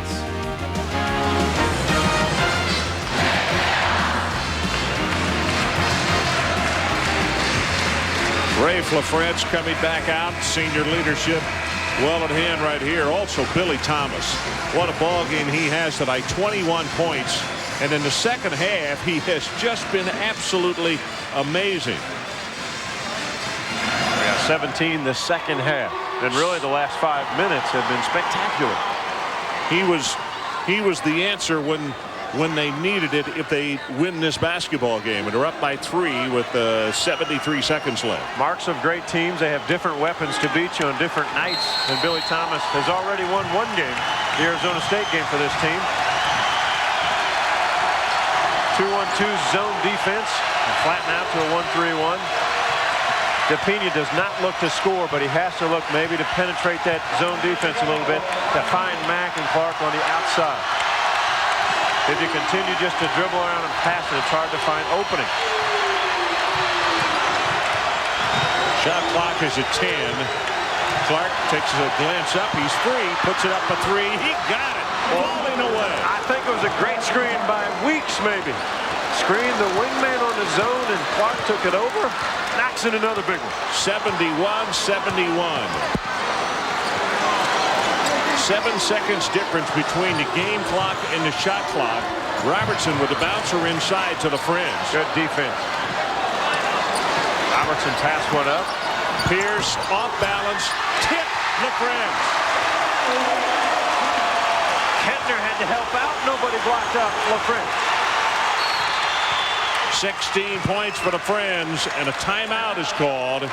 Rafe LaFrance coming back out, senior leadership well at hand right here. Also, Billy Thomas. What a ball game he has tonight. 21 points. And in the second half, he has just been absolutely amazing. Yeah, 17 the second half. And really the last 5 minutes have been spectacular. He was the answer when they needed it if they win this basketball game. And they're up by 3 with 73 seconds left. Marks of great teams. They have different weapons to beat you on different nights. And Billy Thomas has already won 1 game, the Arizona State game for this team. 2-1-2 zone defense. Flatten out to a 1-3-1. DePina does not look to score, but he has to look maybe to penetrate that zone defense a little bit to find Mack and Clark on the outside. If you continue just to dribble around and pass it, it's hard to find opening. Shot clock is at 10. Clark takes a glance up. He's free. Puts it up a 3. He got it. Falling away. I think it was a great screen by Weeks, maybe. Screened the wingman on the zone, and Clark took it over. Knocks in another big one. 71-71. 7 seconds difference between the game clock and the shot clock. Robertson with the bouncer inside to the fringe. Good defense. Robertson passed one up. Pierce off balance. Tip LaFrance. Kettner had to help out. Nobody blocked up LaFrance. 16 points for the Friends, and a timeout is called.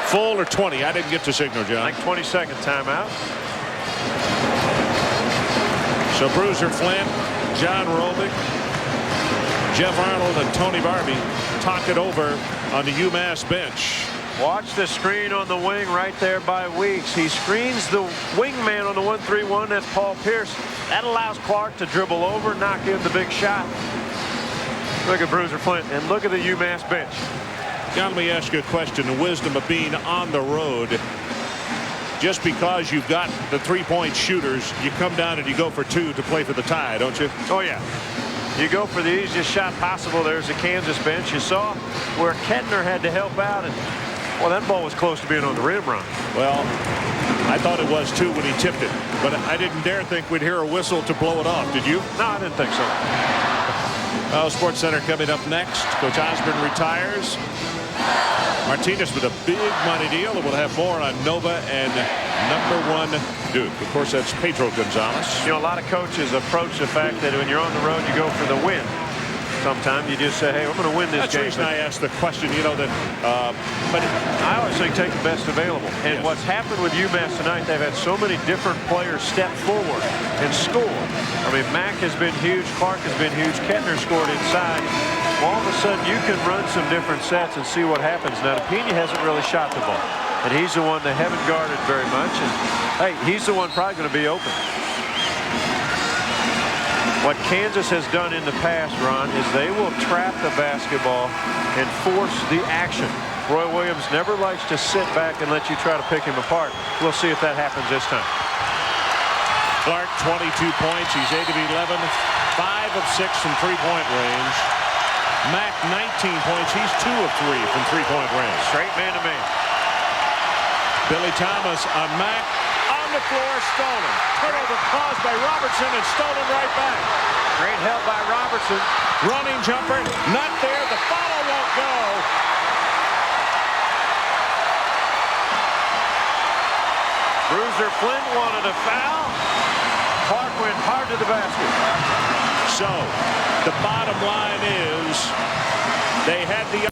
Full or 20? I didn't get the signal, John. Like 20-second timeout. So Bruiser Flint, John Robick, Jeff Arnold, and Tony Barbie talk it over on the UMass bench. Watch the screen on the wing right there by Weeks. He screens the wingman on the 1-3-1. That's Paul Pierce. That allows Clark to dribble over, knock in the big shot. Look at Bruiser Flint, and look at the UMass bench. John, let me ask you a question. The wisdom of being on the road. Just because you've got the three-point shooters, you come down and you go for 2 to play for the tie, don't you? Oh, yeah. You go for the easiest shot possible. There's the Kansas bench. You saw where Kettner had to help out, and well, that ball was close to being on the rim run. Well, I thought it was too when he tipped it, but I didn't dare think we'd hear a whistle to blow it off. Did you? No, I didn't think so. Sports Center coming up next. Coach Osborne retires. Martinez with a big money deal, and we'll have more on Nova and #1 Duke. Of course, that's Pedro Gonzalez. You know, a lot of coaches approach the fact that when you're on the road, you go for the win. Sometimes you just say, hey, I'm going to win this That's game. That's the reason I asked the question, you know, that but I always think take the best available. And yes. What's happened with UMass tonight, they've had so many different players step forward and score. I mean, Mack has been huge. Clark has been huge. Kettner scored inside. All of a sudden, you can run some different sets and see what happens. Now, DePina hasn't really shot the ball. And he's the one they haven't guarded very much. And, hey, he's the one probably going to be open. What Kansas has done in the past, Ron, is they will trap the basketball and force the action. Roy Williams never likes to sit back and let you try to pick him apart. We'll see if that happens this time. Clark, 22 points. He's 8 of 11, 5 of 6 from three-point range. Mack, 19 points. He's 2 of 3 from three-point range. Straight man-to-man. Billy Thomas on Mack. On the floor, stolen. Turnover caused by Robertson and stolen right back. Great help by Robertson. Running jumper, not there. The follow won't go. Bruiser Flint wanted a foul. Clark went hard to the basket. So, the bottom line is they had the